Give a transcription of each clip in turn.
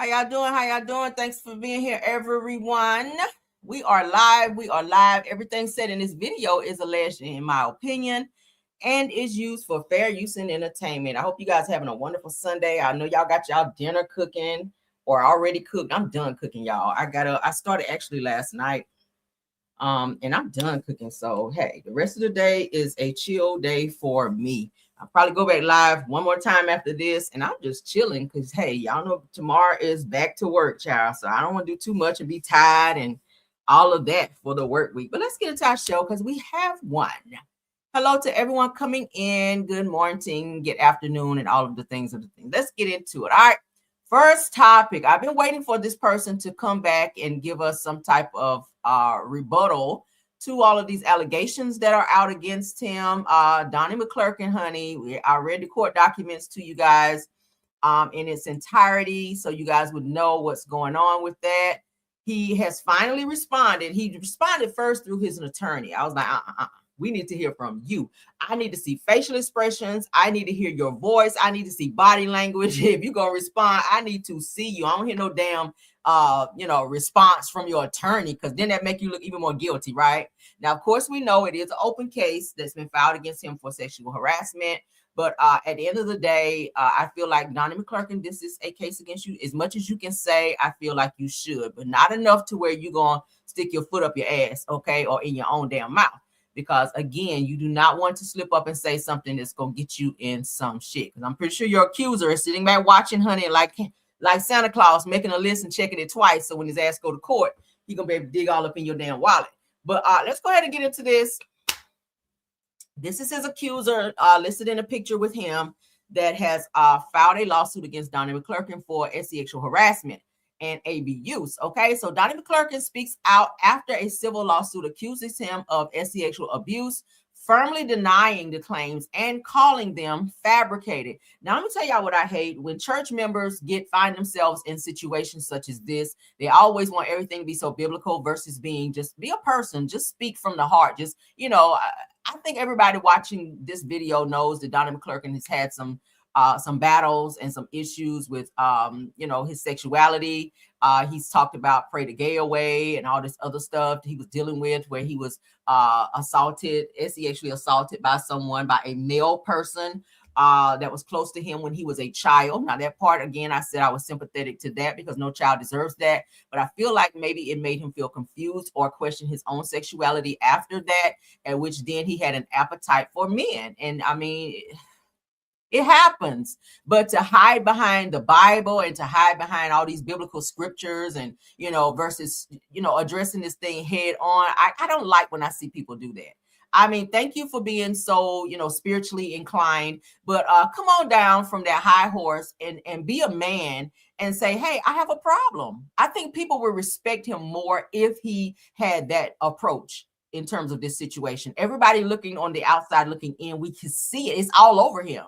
How y'all doing? How y'all doing? Thanks for being here, everyone. We are live. We are live. Everything said in this video is alleged, in my opinion, and is used for fair use and entertainment. I hope you guys having a wonderful Sunday. I know y'all got y'all dinner cooking or already cooked. I'm done cooking, y'all. I started actually last night. And I'm done cooking. So hey, the rest of the day is a chill day for me. I'll probably go back live one more time after this, and I'm just chilling because hey, y'all know tomorrow is back to work, child. So I don't want to do too much and be tired and all of that for the work week. But let's get into our show because we have one. Hello to everyone coming in. Good morning, good afternoon, and all of the things of the thing. Let's get into it. All right. First topic. I've been waiting for this person to come back and give us some type of rebuttal to all of these allegations that are out against him. Donnie McClurkin, honey, I read the court documents to you guys in its entirety, so you guys would know what's going on with that. He has finally responded. He responded first through his attorney. I was like, we need to hear from you. I need to see facial expressions. I need to hear your voice. I need to see body language. If you're gonna respond, I need to see you. I don't hear no damn response from your attorney, because then that make you look even more guilty, right? Now, of course, we know it is an open case that's been filed against him for sexual harassment. But at the end of the day, I feel like Donnie McClurkin, this is a case against you. As much as you can say, I feel like you should, but not enough to where you're going to stick your foot up your ass, okay, or in your own damn mouth. Because, again, you do not want to slip up and say something that's going to get you in some shit. Because I'm pretty sure your accuser is sitting back watching, honey, like Santa Claus, making a list and checking it twice. So when his ass go to court, he going to be able to dig all up in your damn wallet. But let's go ahead and get into this. This is his accuser listed in a picture with him that has filed a lawsuit against Donnie McClurkin for sexual harassment and abuse. Okay, so Donnie McClurkin speaks out after a civil lawsuit accuses him of sexual abuse, firmly denying the claims and calling them fabricated. Now, let me tell y'all what I hate. When church members find themselves in situations such as this, they always want everything to be so biblical versus being just be a person, just speak from the heart. Just, I think everybody watching this video knows that Donnie McClurkin has had some battles and some issues with, his sexuality. He's talked about Pray the Gay Away and all this other stuff he was dealing with, where he was sexually assaulted by a male person that was close to him when he was a child. Now, that part, again, I said I was sympathetic to that because no child deserves that. But I feel like maybe it made him feel confused or question his own sexuality after that, at which then he had an appetite for men. And I mean, it happens, but to hide behind the Bible and to hide behind all these biblical scriptures and, versus, addressing this thing head on, I don't like when I see people do that. I mean, thank you for being so, spiritually inclined, but come on down from that high horse and be a man and say, hey, I have a problem. I think people would respect him more if he had that approach in terms of this situation. Everybody looking on the outside, looking in, we can see it. It's all over him.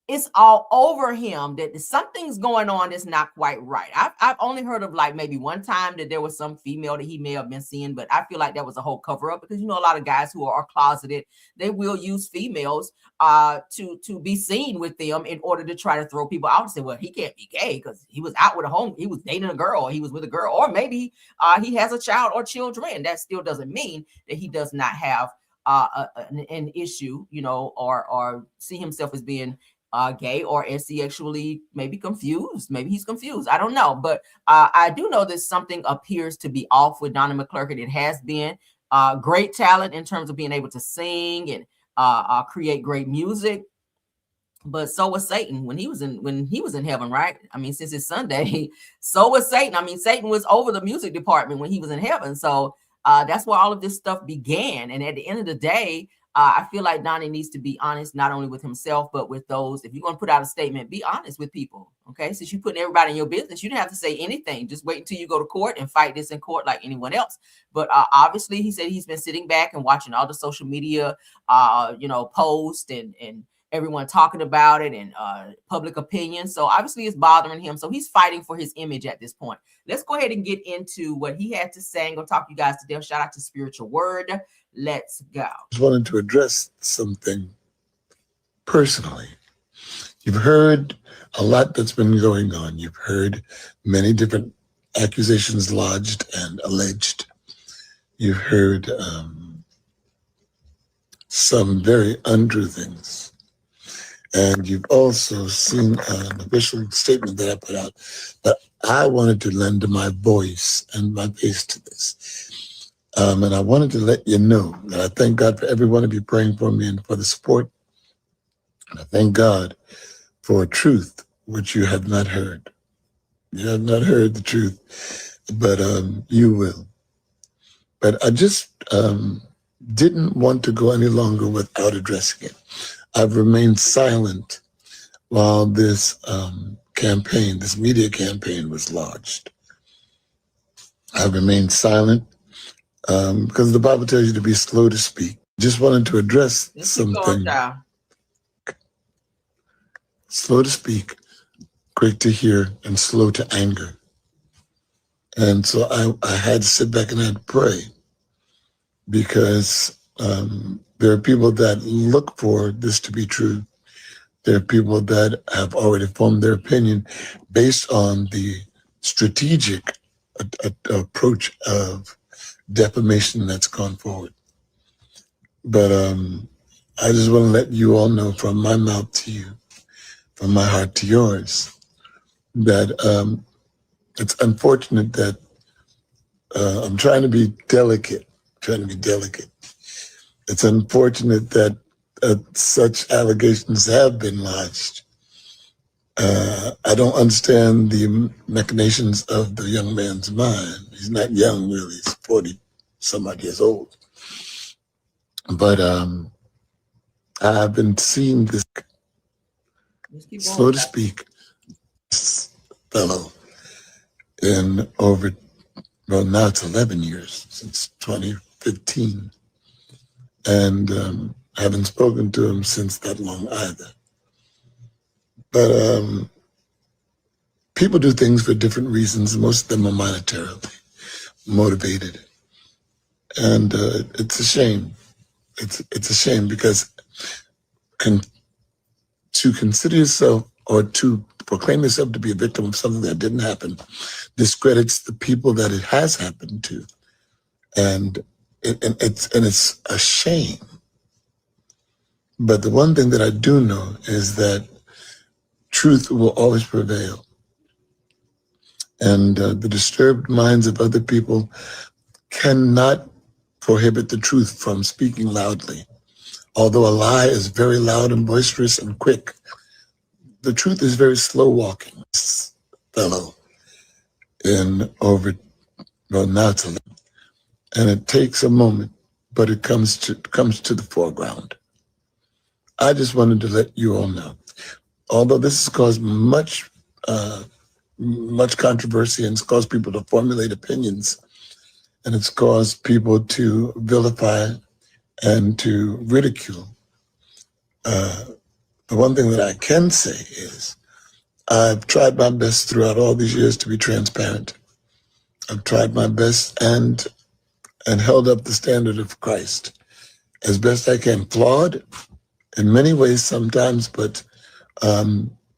It's all over him that something's going on that's not quite right. I've only heard of like maybe one time that there was some female that he may have been seeing, but I feel like that was a whole cover up because, a lot of guys who are closeted, they will use females to be seen with them in order to try to throw people out and say, well, he can't be gay because he was out with he was dating a girl, or he was with a girl, or maybe he has a child or children. That still doesn't mean that he does not have an issue, or see himself as being gay or sexually maybe confused. Maybe he's confused. I don't know. But I do know that something appears to be off with Donnie McClurkin. It has been great talent in terms of being able to sing and create great music. But so was Satan when he was in heaven, right? I mean, since it's Sunday, so was Satan. I mean, Satan was over the music department when he was in heaven. So that's where all of this stuff began. And at the end of the day, I feel like Donnie needs to be honest, not only with himself, but with those. If you're going to put out a statement, be honest with people. Okay. Since you're putting everybody in your business, you didn't have to say anything. Just wait until you go to court and fight this in court like anyone else. But obviously, he said he's been sitting back and watching all the social media, posts and everyone talking about it and public opinion. So obviously it's bothering him. So he's fighting for his image at this point. Let's go ahead and get into what he had to say. I'm going to talk to you guys today. Shout out to Spiritual Word. Let's go. I just wanted to address something personally. You've heard a lot that's been going on. You've heard many different accusations lodged and alleged. You've heard some very untrue things. And you've also seen an official statement that I put out. But I wanted to lend my voice and my face to this. And I wanted to let you know that I thank God for every one of you praying for me and for the support. And I thank God for truth, which you have not heard. You have not heard the truth, but you will. But I just didn't want to go any longer without addressing it. I've remained silent while this campaign, this media campaign was launched. I've remained silent because the Bible tells you to be slow to speak. Just wanted to address something. Slow to speak, quick to hear, and slow to anger. And so I had to sit back and I had to pray because there are people that look for this to be true. There are people that have already formed their opinion based on the strategic approach of defamation that's gone forward. But I just want to let you all know from my mouth to you, from my heart to yours, that it's unfortunate that I'm trying to be delicate. It's unfortunate that such allegations have been lodged. I don't understand the machinations of the young man's mind. He's not young, really. He's 40 some odd years old. But I've been seeing this, slow to speak, fellow in over, well, now it's 11 years, since 2015. And I haven't spoken to him since that long either. But people do things for different reasons. Most of them are monetarily motivated. And it's a shame. It's a shame because to consider yourself or to proclaim yourself to be a victim of something that didn't happen discredits the people that it has happened to. And it's a shame. But the one thing that I do know is that truth will always prevail. And the disturbed minds of other people cannot prohibit the truth from speaking loudly. Although a lie is very loud and boisterous and quick, the truth is very slow walking, fellow, in over, well, now it's 11. And it takes a moment, but it comes to the foreground. I just wanted to let you all know, although this has caused much controversy and it's caused people to formulate opinions, and it's caused people to vilify and to ridicule. The one thing that I can say is I've tried my best throughout all these years to be transparent. I've tried my best and held up the standard of Christ as best I can. Flawed in many ways sometimes, but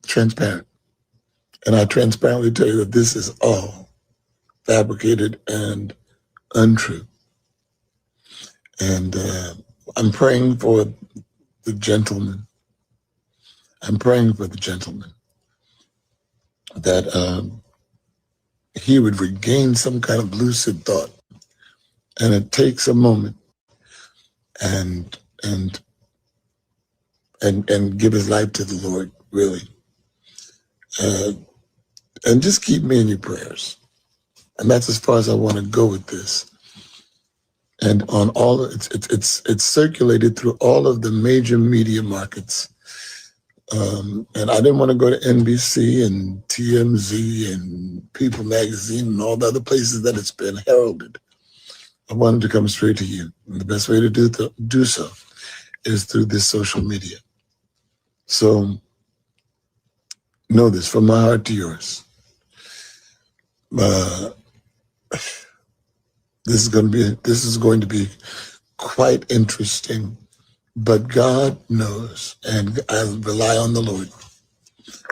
transparent. And I transparently tell you that this is all fabricated and untrue. And I'm praying for the gentleman. I'm praying for the gentleman that he would regain some kind of lucid thought. And it takes a moment and give his life to the Lord, really. And just keep me in your prayers. And that's as far as I want to go with this. And on all, it's circulated through all of the major media markets. And I didn't want to go to NBC and TMZ and People Magazine and all the other places that it's been heralded. I wanted to come straight to you. And the best way to do so is through this social media. So know this from my heart to yours. This is going to be quite interesting, but God knows, and I rely on the Lord.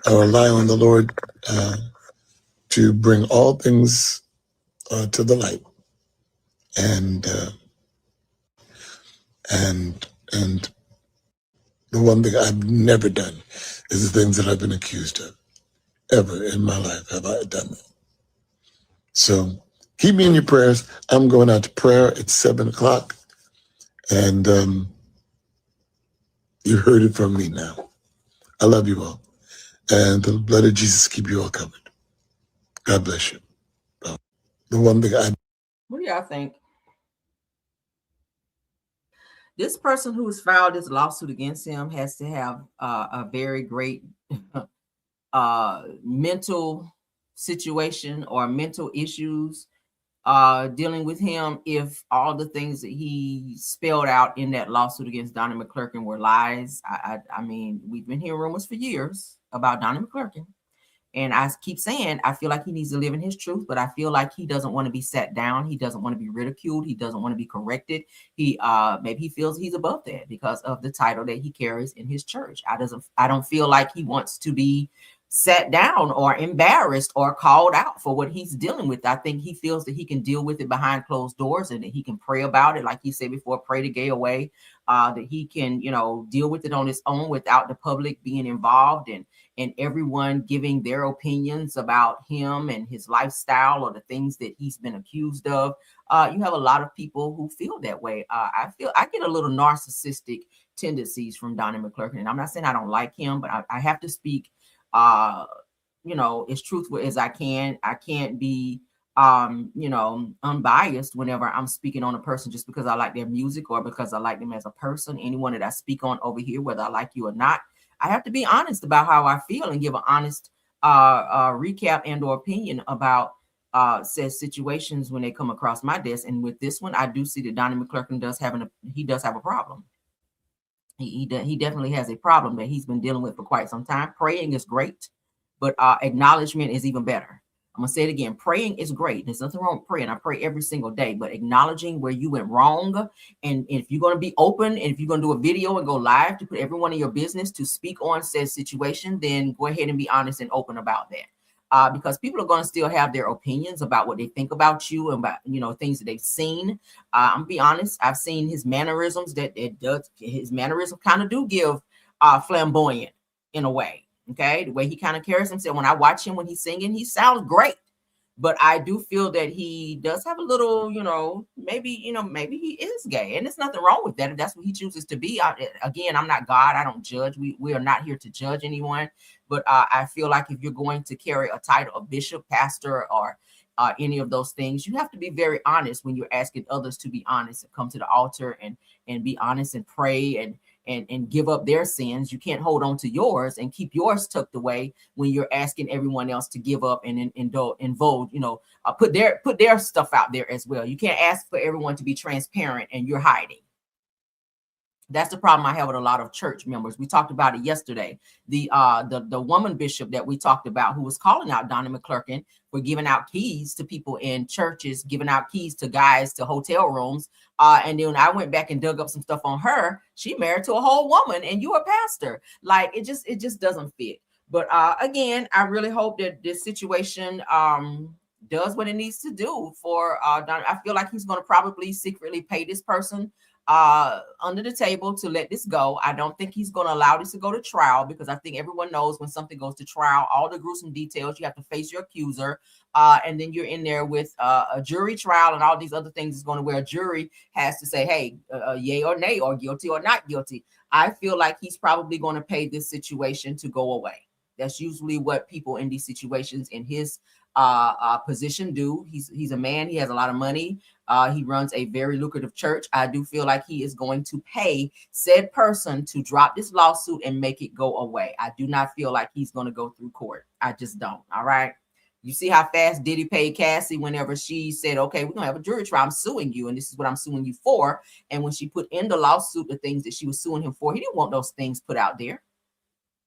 I rely on the Lord to bring all things to the light, and and the one thing I've never done is the things that I've been accused of. Ever in my life have I done that. So keep me in your prayers. I'm going out to prayer at 7:00, and you heard it from me now. I love you all, and the blood of Jesus keep you all covered. God bless you. The one thing what do y'all think? This person who has filed this lawsuit against him has to have a very great mental situation or mental issues dealing with him if all the things that he spelled out in that lawsuit against Donnie McClurkin were lies. I mean, we've been hearing rumors for years about Donnie McClurkin. And I keep saying, I feel like he needs to live in his truth, but I feel like he doesn't want to be sat down. He doesn't want to be ridiculed. He doesn't want to be corrected. He maybe he feels he's above that because of the title that he carries in his church. I don't feel like he wants to be sat down or embarrassed or called out for what he's dealing with. I think he feels that he can deal with it behind closed doors and that he can pray about it. Like he said before, pray the gay away, that he can, deal with it on his own without the public being involved and everyone giving their opinions about him and his lifestyle or the things that he's been accused of. You have a lot of people who feel that way. I get a little narcissistic tendencies from Donnie McClurkin, and I'm not saying I don't like him, but I have to speak as truthful as I can. I can't be unbiased whenever I'm speaking on a person just because I like their music or because I like them as a person. Anyone that I speak on over here, whether I like you or not, I have to be honest about how I feel and give an honest recap and or opinion about said situations when they come across my desk. And with this one, I do see that Donnie McClurkin does have a problem. He definitely has a problem that he's been dealing with for quite some time. Praying is great, but acknowledgement is even better. I'm gonna say it again. Praying is great. There's nothing wrong with praying. I pray every single day, but acknowledging where you went wrong, and if you're gonna be open, and if you're gonna do a video and go live to put everyone in your business to speak on said situation, then go ahead and be honest and open about that. Because people are going to still have their opinions about what they think about you and about things that they've seen. I'm gonna be honest. I've seen his mannerisms his mannerisms kind of do give flamboyant in a way. Okay, the way he kind of carries himself. When I watch him when he's singing, he sounds great. But I do feel that he does have a little, maybe he is gay, and there's nothing wrong with that if that's what he chooses to be. Again, I'm not God. I don't judge. We are not here to judge anyone. But I feel like if you're going to carry a title of bishop, pastor, or any of those things, you have to be very honest when you're asking others to be honest and come to the altar and be honest and pray and give up their sins. You can't hold on to yours and keep yours tucked away when you're asking everyone else to give up and indulge, put their stuff out there as well. You can't ask for everyone to be transparent and you're hiding. That's the problem I have with a lot of church members. We talked about it yesterday. The woman bishop that we talked about who was calling out Donnie McClurkin for giving out keys to people in churches, giving out keys to guys to hotel rooms. And then I went back and dug up some stuff on her. She married to a whole woman and you a pastor. Like it just doesn't fit. But again, I really hope that this situation does what it needs to do for Donnie. I feel like he's going to probably secretly pay this person under the table to let this go. I don't think he's going to allow this to go to trial because I think everyone knows when something goes to trial, all the gruesome details, you have to face your accuser. And then you're in there with a jury trial and all these other things is going to where a jury has to say, hey, yay or nay, or guilty or not guilty. I feel like he's probably going to pay this situation to go away. That's usually what people in these situations in his position do. He's a man. He has a lot of money. He runs a very lucrative church. I do feel like he is going to pay said person to drop this lawsuit and make it go away. I do not feel like he's going to go through court. I just don't. All right. You see how fast Diddy paid Cassie whenever she said, okay, we're going to have a jury trial. I'm suing you. And this is what I'm suing you for. And when she put in the lawsuit, the things that she was suing him for, he didn't want those things put out there.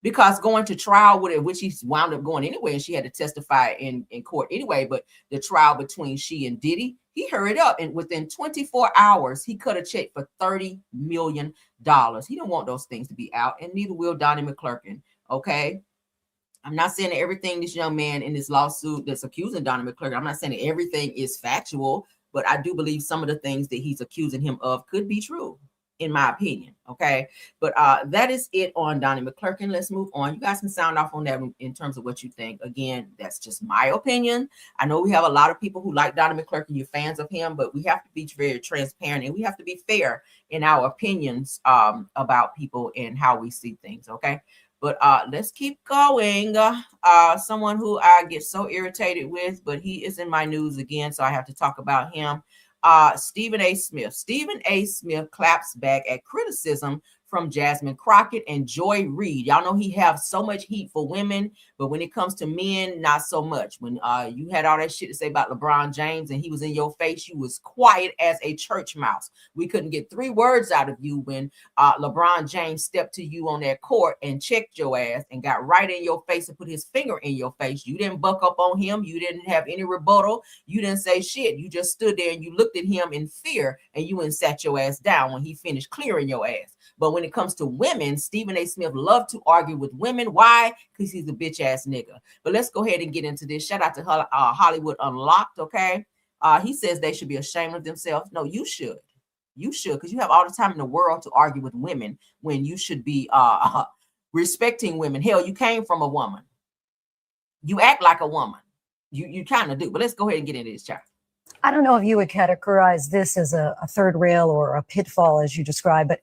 Because going to trial with it, which he wound up going anyway, and she had to testify in court anyway, but the trial between she and Diddy, he hurried up. And within 24 hours, he cut a check for $30 million. He didn't want those things to be out, and neither will Donnie McClurkin, okay? I'm not saying that everything this young man in this lawsuit that's accusing Donnie McClurkin, I'm not saying that everything is factual, but I do believe some of the things that he's accusing him of could be true, in my opinion. Okay. But that is it on Donnie McClurkin. Let's move on. You guys can sound off on that in terms of what you think. Again, that's just my opinion. I know we have a lot of people who like Donnie McClurkin, you're fans of him, but we have to be very transparent and we have to be fair in our opinions about people and how we see things. Okay. But let's keep going. Someone who I get so irritated with, but he is in my news again, so I have to talk about him. Stephen A. Smith. Stephen A. Smith claps back at criticism from Jasmine Crockett and Joy Reid. Y'all know he have so much heat for women, but when it comes to men, not so much. When you had all that shit to say about LeBron James and he was in your face, you was quiet as a church mouse. We couldn't get 3 words out of you when LeBron James stepped to you on that court and checked your ass and got right in your face and put his finger in your face. You didn't buck up on him. You didn't have any rebuttal. You didn't say shit. You just stood there and you looked at him in fear and you went and sat your ass down when he finished clearing your ass. But when it comes to women, Stephen A. Smith loved to argue with women. Why? Because he's a bitch ass nigga. But let's go ahead and get into this. Shout out to Hollywood Unlocked. Okay. He says they should be ashamed of themselves. No, you should. You should, because you have all the time in the world to argue with women when you should be respecting women. Hell, you came from a woman. You act like a woman. You kind of do. But let's go ahead and get into this, chat. I don't know if you would categorize this as a third rail or a pitfall, as you describe, but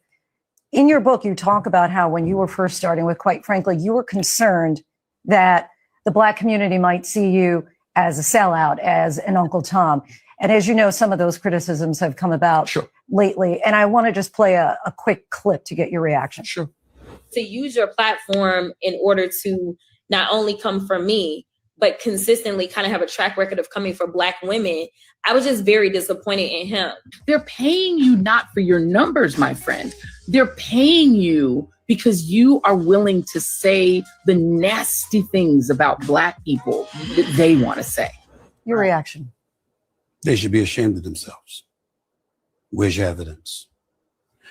in your book, you talk about how when you were first starting with, quite frankly, you were concerned that the Black community might see you as a sellout, as an Uncle Tom. And as you know, some of those criticisms have come about lately. And I want to just play a quick clip to get your reaction. Sure. To use your platform in order to not only come for me, but consistently kind of have a track record of coming for Black women, I was just very disappointed in him. They're paying you not for your numbers, my friend. They're paying you because you are willing to say the nasty things about Black people that they want to say. Your reaction? They should be ashamed of themselves. Where's your evidence?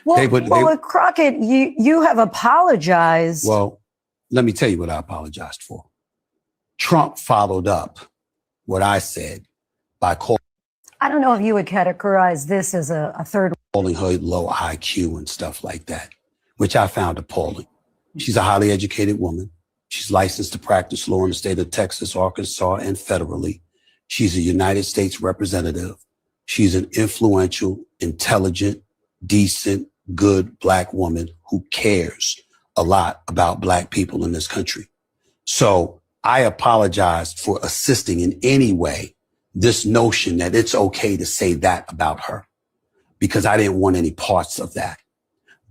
Well, with Crockett, you have apologized. Well, let me tell you what I apologized for. Trump followed up what I said by calling. I don't know if you would categorize this as a third. Calling her low IQ and stuff like that, which I found appalling. She's a highly educated woman. She's licensed to practice law in the state of Texas, Arkansas, and federally. She's a United States representative. She's an influential, intelligent, decent, good Black woman who cares a lot about Black people in this country. So I apologized for assisting in any way this notion that it's okay to say that about her, because I didn't want any parts of that.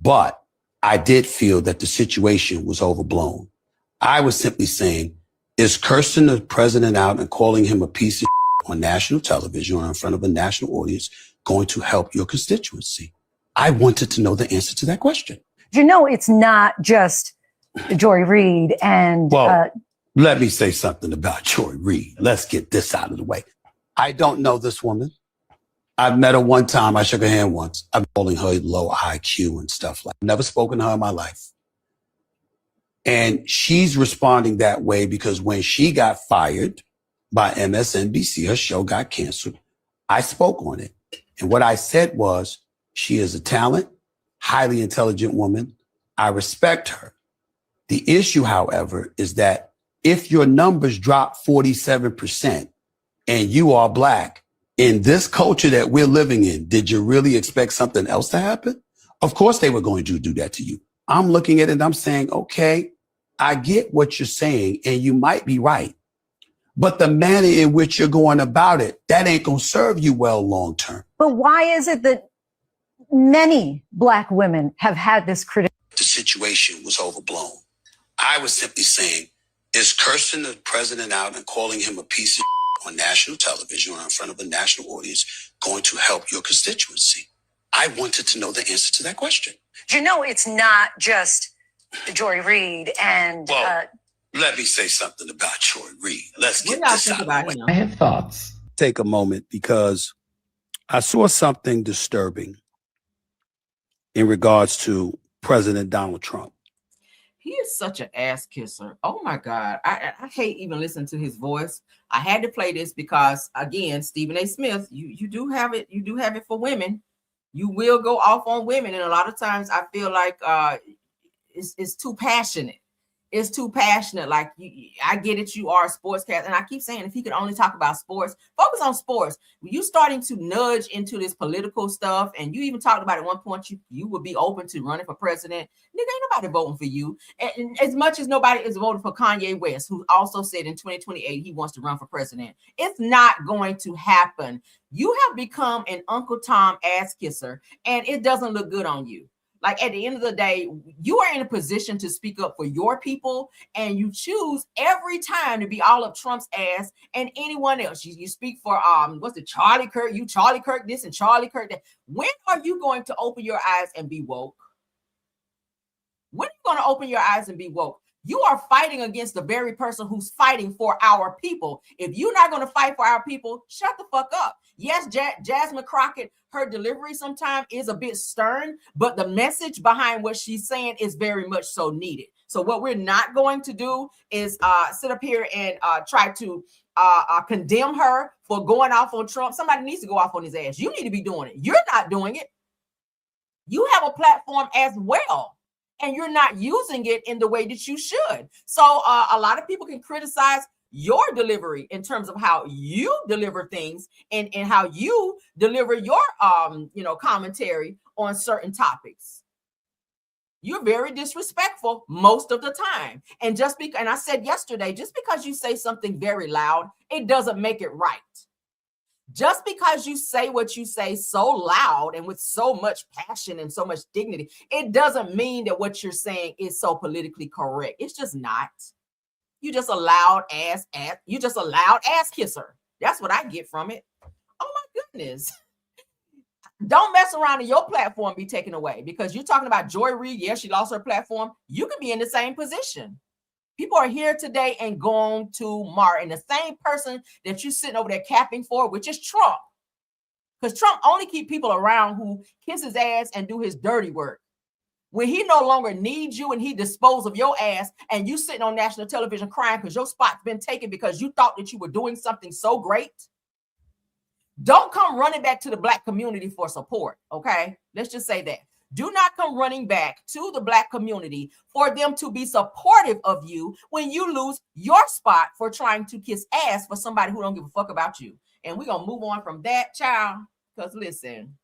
But I did feel that the situation was overblown. I was simply saying, is cursing the president out and calling him a piece of on national television or in front of a national audience going to help your constituency? I wanted to know the answer to that question. You know, it's not just Joy Reid and... Well, let me say something about Joy Reid. Let's get this out of the way. I don't know this woman. I've met her one time. I shook her hand once. I'm calling her low IQ and stuff like that. Never spoken to her in my life. And she's responding that way because when she got fired by MSNBC, her show got canceled. I spoke on it. And what I said was, she is a talent, highly intelligent woman. I respect her. The issue, however, is that if your numbers drop 47% and you are Black in this culture that we're living in, did you really expect something else to happen? Of course they were going to do that to you. I'm looking at it and I'm saying, okay, I get what you're saying and you might be right. But the manner in which you're going about it, that ain't going to serve you well long term. But why is it that many Black women have had this criticism? The situation was overblown. I was simply saying, is cursing the president out and calling him a piece of on national television or in front of a national audience going to help your constituency? I wanted to know the answer to that question. You know, it's not just Joy Reid and... Let me say something about Joy Reid. Let's get What y'all this think out of about the way. him? I have thoughts. Take a moment because I saw something disturbing in regards to President Donald Trump. He is such an ass kisser. Oh my God. I hate even listening to his voice. I had to play this because again, Stephen A. Smith, you do have it. You do have it for women. You will go off on women. And a lot of times I feel like it's too passionate. It's too passionate. Like I get it. You are a sportscaster. And I keep saying, if he could only talk about sports, focus on sports. You starting to nudge into this political stuff. And you even talked about at one point, you would be open to running for president. Nigga, ain't nobody voting for you. And as much as nobody is voting for Kanye West, who also said in 2028, he wants to run for president. It's not going to happen. You have become an Uncle Tom ass kisser, and it doesn't look good on you. Like at the end of the day, you are in a position to speak up for your people, and you choose every time to be all up Trump's ass and anyone else. You speak for what's it, Charlie Kirk? You Charlie Kirk this and Charlie Kirk that. When are you going to open your eyes and be woke? When are you going to open your eyes and be woke? You are fighting against the very person who's fighting for our people. If you're not going to fight for our people, shut the fuck up. Yes, Jasmine Crockett, her delivery sometimes is a bit stern, but the message behind what she's saying is very much so needed. So what we're not going to do is sit up here and try to condemn her for going off on Trump. Somebody needs to go off on his ass. You need to be doing it. You're not doing it. You have a platform as well, and you're not using it in the way that you should. So a lot of people can criticize your delivery in terms of how you deliver things and how you deliver your commentary on certain topics. You're very disrespectful most of the time. And and I said yesterday, just because you say something very loud, it doesn't make it right. Just because you say what you say so loud and with so much passion and so much dignity, it doesn't mean that what you're saying is so politically correct. It's just not. You just a loud ass kisser. That's what I get from it. Oh my goodness. Don't mess around and your platform be taken away because you're talking about Joy Reid. Yeah, she lost her platform. You could be in the same position. People are here today and gone tomorrow. And the same person that you're sitting over there capping for, which is Trump. Because Trump only keep people around who kiss his ass and do his dirty work. When he no longer needs you and he dispose of your ass and you sitting on national television crying because your spot's been taken because you thought that you were doing something so great, don't come running back to the Black community for support, okay? Let's just say that. Do not come running back to the Black community for them to be supportive of you when you lose your spot for trying to kiss ass for somebody who don't give a fuck about you. And we're going to move on from that, child, because listen,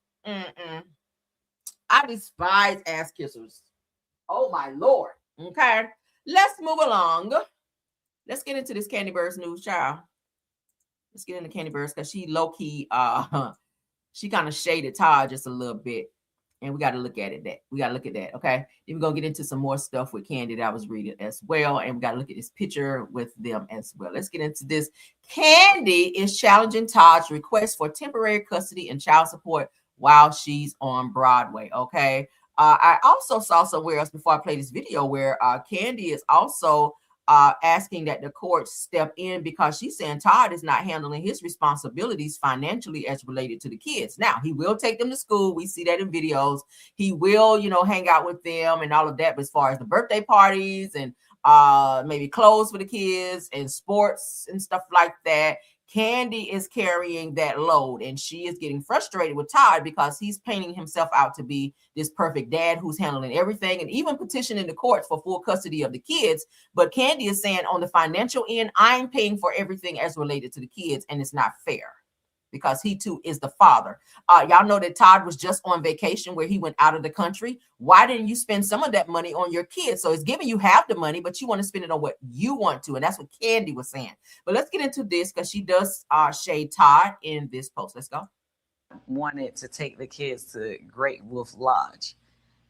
I despise ass kissers. Oh, my Lord. Okay. Let's move along. Let's get into this Kandi Burruss news, child. Let's get into Kandi Burruss because she low-key, she kind of shaded Todd just a little bit. And we got to look at it. Okay? Then we're going to get into some more stuff with Kandi that I was reading as well. And we got to look at this picture with them as well. Let's get into this. Kandi is challenging Todd's request for temporary custody and child support while she's on Broadway, okay? I also saw somewhere else before I play this video where Kandi is also asking that the court step in because she's saying Todd is not handling his responsibilities financially as related to the kids. Now, he will take them to school. We see that in videos. He will, hang out with them and all of that. But as far as the birthday parties and maybe clothes for the kids and sports and stuff like that, Kandi is carrying that load, and she is getting frustrated with Todd because he's painting himself out to be this perfect dad who's handling everything and even petitioning the courts for full custody of the kids. But Kandi is saying on the financial end, I'm paying for everything as related to the kids, and it's not fair because he too is the father. Y'all know that Todd was just on vacation where he went out of the country. Why didn't you spend some of that money on your kids? So it's giving you half the money, but you want to spend it on what you want to. And that's what Kandi was saying. But let's get into this because she does shade Todd in this post. Let's go. Wanted to take the kids to Great Wolf Lodge.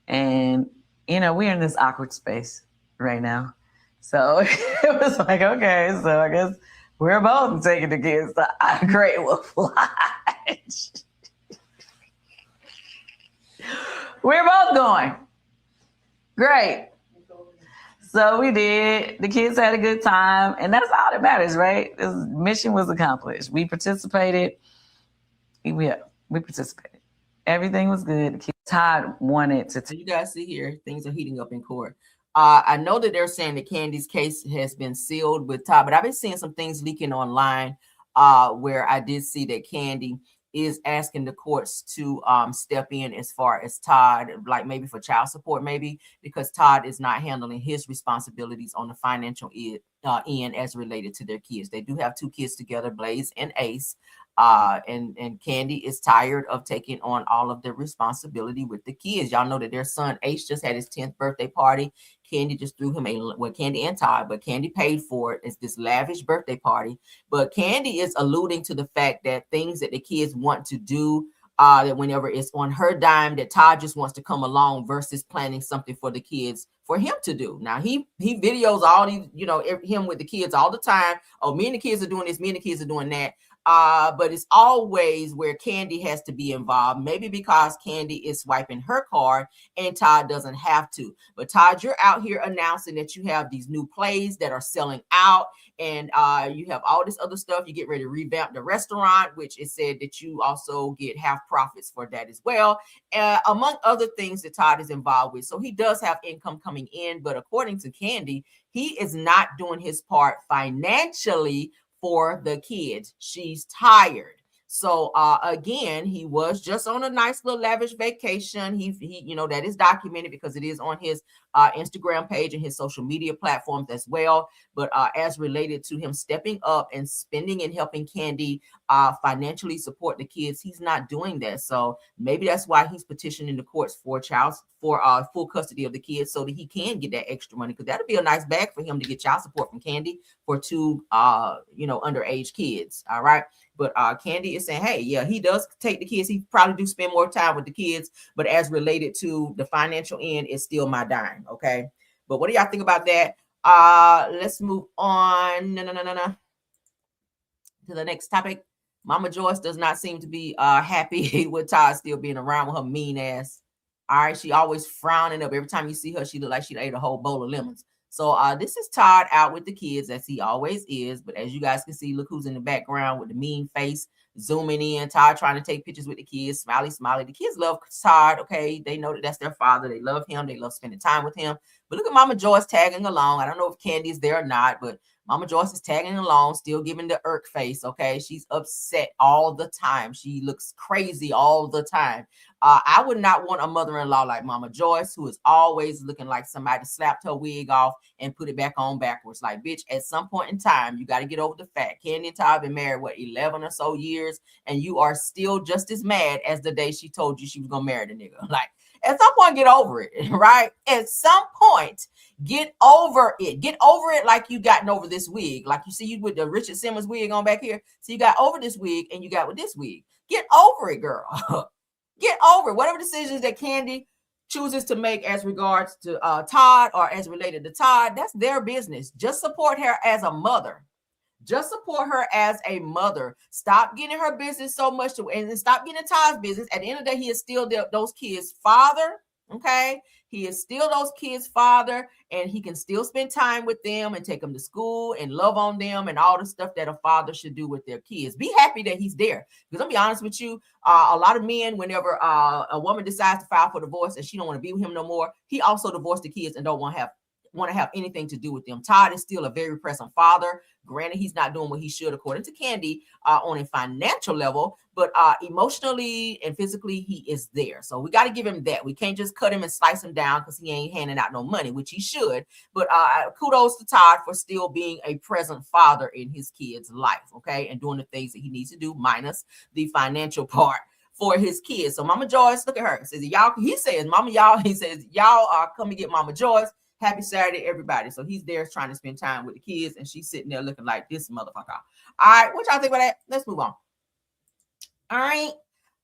And, we're in this awkward space right now. So it was like, okay, so I guess we're both taking the kids to Great Wolf Lodge. We're both going. Great. So we did. The kids had a good time. And that's all that matters, right? This mission was accomplished. We participated. We participated. Everything was good. Todd wanted to. You guys see here, things are heating up in court. I know that they're saying that Kandi's case has been sealed with Todd, but I've been seeing some things leaking online where I did see that Kandi is asking the courts to step in as far as Todd, like maybe for child support, maybe because Todd is not handling his responsibilities on the financial end as related to their kids. They do have 2 kids together, Blaze and Ace. And Kandi is tired of taking on all of the responsibility with the kids. Y'all know that their son Ace just had his 10th birthday party. Kandi just threw him Kandi and Todd, but Kandi paid for it. It's this lavish birthday party. But Kandi is alluding to the fact that things that the kids want to do, that whenever it's on her dime, that Todd just wants to come along versus planning something for the kids for him to do. Now he videos all these, him with the kids all the time. Oh, me and the kids are doing this, me and the kids are doing that. But it's always where Kandi has to be involved, maybe because Kandi is swiping her card and Todd doesn't have to. But Todd, you're out here announcing that you have these new plays that are selling out, and you have all this other stuff. You get ready to revamp the restaurant, which is said that you also get half profits for that as well, among other things that Todd is involved with. So he does have income coming in, but according to Kandi, he is not doing his part financially for the kids. She's tired. So again, he was just on a nice little lavish vacation. He that is documented because it is on his Instagram page and his social media platforms as well. But as related to him stepping up and spending and helping Kandi financially support the kids, he's not doing that. So maybe that's why he's petitioning the courts for full custody of the kids so that he can get that extra money, because that'd be a nice bag for him to get child support from Kandi for 2 underage kids. All right. But Kandi is saying, hey, yeah, he does take the kids. He probably do spend more time with the kids, but as related to the financial end, it's still my dime. Okay. But what do y'all think about that? Let's move on. To the next topic. Mama Joyce does not seem to be happy with Todd still being around with her mean ass. All right. She always frowning up. Every time you see her, she look like she ate a whole bowl of lemons. So this is Todd out with the kids, as he always is. But as you guys can see, look who's in the background with the mean face, zooming in. Todd trying to take pictures with the kids. Smiley, smiley. The kids love Todd, okay? They know that that's their father. They love him. They love spending time with him. But look at Mama Joyce tagging along. I don't know if Kandi is there or not, but Mama Joyce is tagging along, still giving the irk face, okay? She's upset all the time. She looks crazy all the time. I would not want a mother-in-law like Mama Joyce, who is always looking like somebody slapped her wig off and put it back on backwards. Like, bitch, at some point in time, you got to get over the fact. Kandi and Todd been married, 11 or so years, and you are still just as mad as the day she told you she was going to marry the nigga. Like, at some point, get over it, right? At some point, get over it. Get over it like you gotten over this wig. Like you see you with the Richard Simmons wig on back here. So you got over this wig and you got with this wig. Get over it, girl. Get over it. Whatever decisions that Kandi chooses to make as regards to Todd or as related to Todd, that's their business. Just support her as a mother. Just support her as a mother. Stop getting her business so much and stop getting Todd's business. At the end of the day, he is still those kids' father. Okay. He is still those kids' father, and he can still spend time with them and take them to school and love on them and all the stuff that a father should do with their kids. Be happy that he's there. Because I'll be honest with you, a lot of men, whenever a woman decides to file for divorce and she don't want to be with him no more, he also divorced the kids and don't want to have anything to do with them. Todd is still a very present father. Granted, he's not doing what he should according to Kandi on a financial level, but emotionally and physically, he is there. So we got to give him that. We can't just cut him and slice him down because he ain't handing out no money, which he should. But kudos to Todd for still being a present father in his kid's life, okay? And doing the things that he needs to do, minus the financial part for his kids. So Mama Joyce, look at her. Says y'all, he says, Mama, y'all, he says, y'all come and get Mama Joyce. Happy Saturday, everybody. So he's there trying to spend time with the kids, and she's sitting there looking like this motherfucker. All right, what y'all think about that? Let's move on. All right.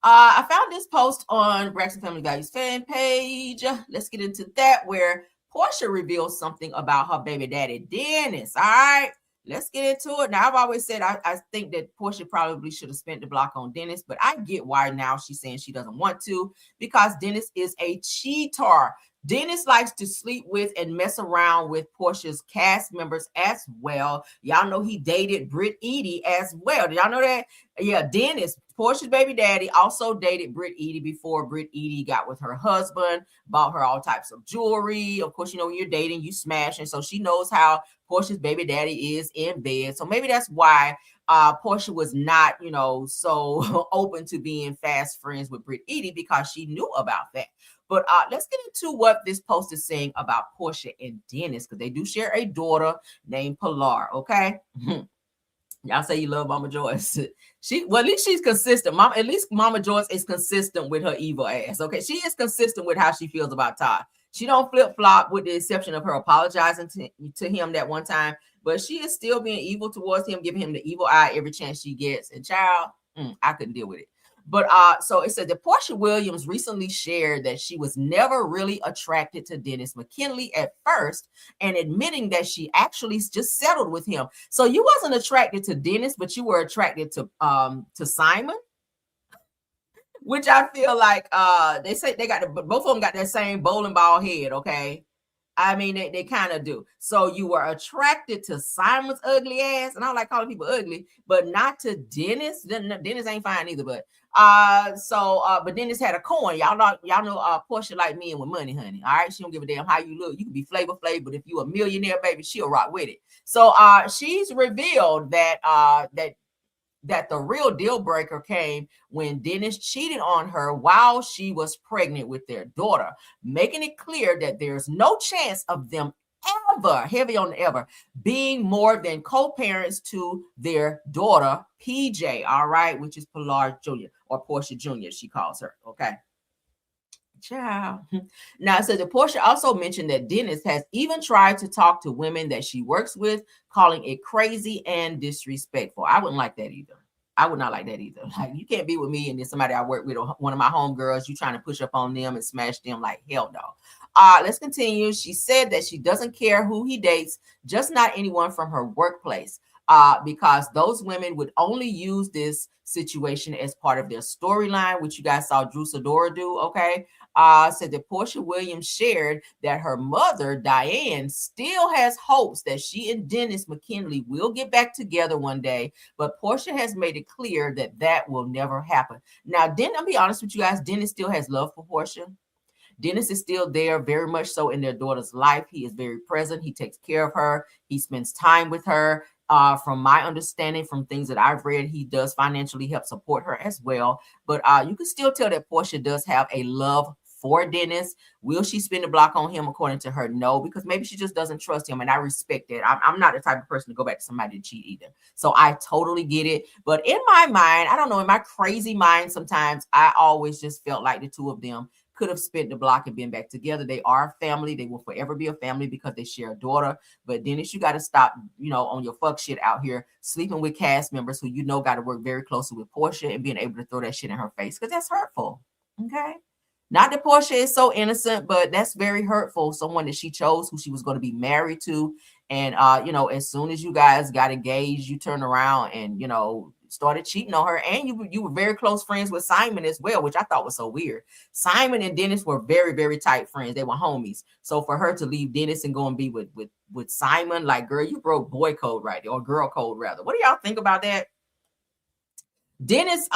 I found this post on Braxton Family Values fan page. Let's get into that, where Porsha reveals something about her baby daddy, Dennis. All right. Let's get into it. Now, I've always said I think that Porsha probably should have spent the block on Dennis, but I get why now she's saying she doesn't want to, because Dennis is a cheater. Dennis likes to sleep with and mess around with Porsha's cast members as well. Y'all know he dated Britt Edie as well. Did y'all know that? Yeah, Dennis Porsha's baby daddy also dated Britt Eady before Britt Eady got with her husband, bought her all types of jewelry. Of course, you know, when you're dating, you smash. And so she knows how Porsha's baby daddy is in bed. So maybe that's why Porsha was not, you know, so open to being fast friends with Britt Eady, because she knew about that. But let's get into what this post is saying about Porsha and Dennis, because they do share a daughter named Pilar, okay? Y'all say you love Mama Joyce. Well, at least she's consistent. At least Mama Joyce is consistent with her evil ass, okay? She is consistent with how she feels about Todd. She don't flip-flop, with the exception of her apologizing to him that one time, but she is still being evil towards him, giving him the evil eye every chance she gets. And child, I couldn't deal with it. But so it said that Porsha Williams recently shared that she was never really attracted to Dennis McKinley at first, and admitting that she actually just settled with him. So you wasn't attracted to Dennis, but you were attracted to Simon, which I feel like they say they got both of them got that same bowling ball head, okay? I mean, they kind of do. So you were attracted to Simon's ugly ass, and I don't like calling people ugly, but not to Dennis. Dennis ain't fine either, but but Dennis had a coin. Y'all know Porsha like men with money, honey. All right, she don't give a damn how you look. You can be Flavor Flav, but if you a millionaire, baby, she'll rock with it. So she's revealed that that the real deal breaker came when Dennis cheated on her while she was pregnant with their daughter, making it clear that there's no chance of them ever, heavy on the ever, being more than co-parents to their daughter, PJ, all right, which is Pilar Jr. or Porsha Jr., she calls her, okay? Ciao. Now, so the Porsha also mentioned that Dennis has even tried to talk to women that she works with, calling it crazy and disrespectful. I wouldn't like that either. I would not like that either. Like, you can't be with me and then somebody I work with, or one of my homegirls, you trying to push up on them and smash them, like hell no. Let's continue. She said that she doesn't care who he dates, just not anyone from her workplace, because those women would only use this situation as part of their storyline, which you guys saw Drew Sidora do, okay? Said that Porsha Williams shared that her mother, Diane, still has hopes that she and Dennis McKinley will get back together one day, but Porsha has made it clear that that will never happen. Now, I'll be honest with you guys, Dennis still has love for Porsha. Dennis is still there, very much so, in their daughter's life. He is very present. He takes care of her. He spends time with her. From my understanding, from things that I've read, he does financially help support her as well. But you can still tell that Porsha does have a love for Dennis. Will she spin the block on him? According to her, no, because maybe she just doesn't trust him, and I respect that. I'm not the type of person to go back to somebody to cheat either, so I totally get it. But in my mind, I don't know, in my crazy mind, sometimes I always just felt like the two of them could have spent the block and been back together. They are family. They will forever be a family because they share a daughter. But Dennis, you got to stop, on your fuck shit out here, sleeping with cast members who got to work very closely with Porsha, and being able to throw that shit in her face, because that's hurtful. Okay. Not that Porsha is so innocent, but that's very hurtful. Someone that she chose, who she was going to be married to. And, as soon as you guys got engaged, you turned around and, started cheating on her. And you were very close friends with Simon as well, which I thought was so weird. Simon and Dennis were very, very tight friends. They were homies. So for her to leave Dennis and go and be with Simon, like, girl, you broke boy code right there, or girl code rather. What do y'all think about that? Dennis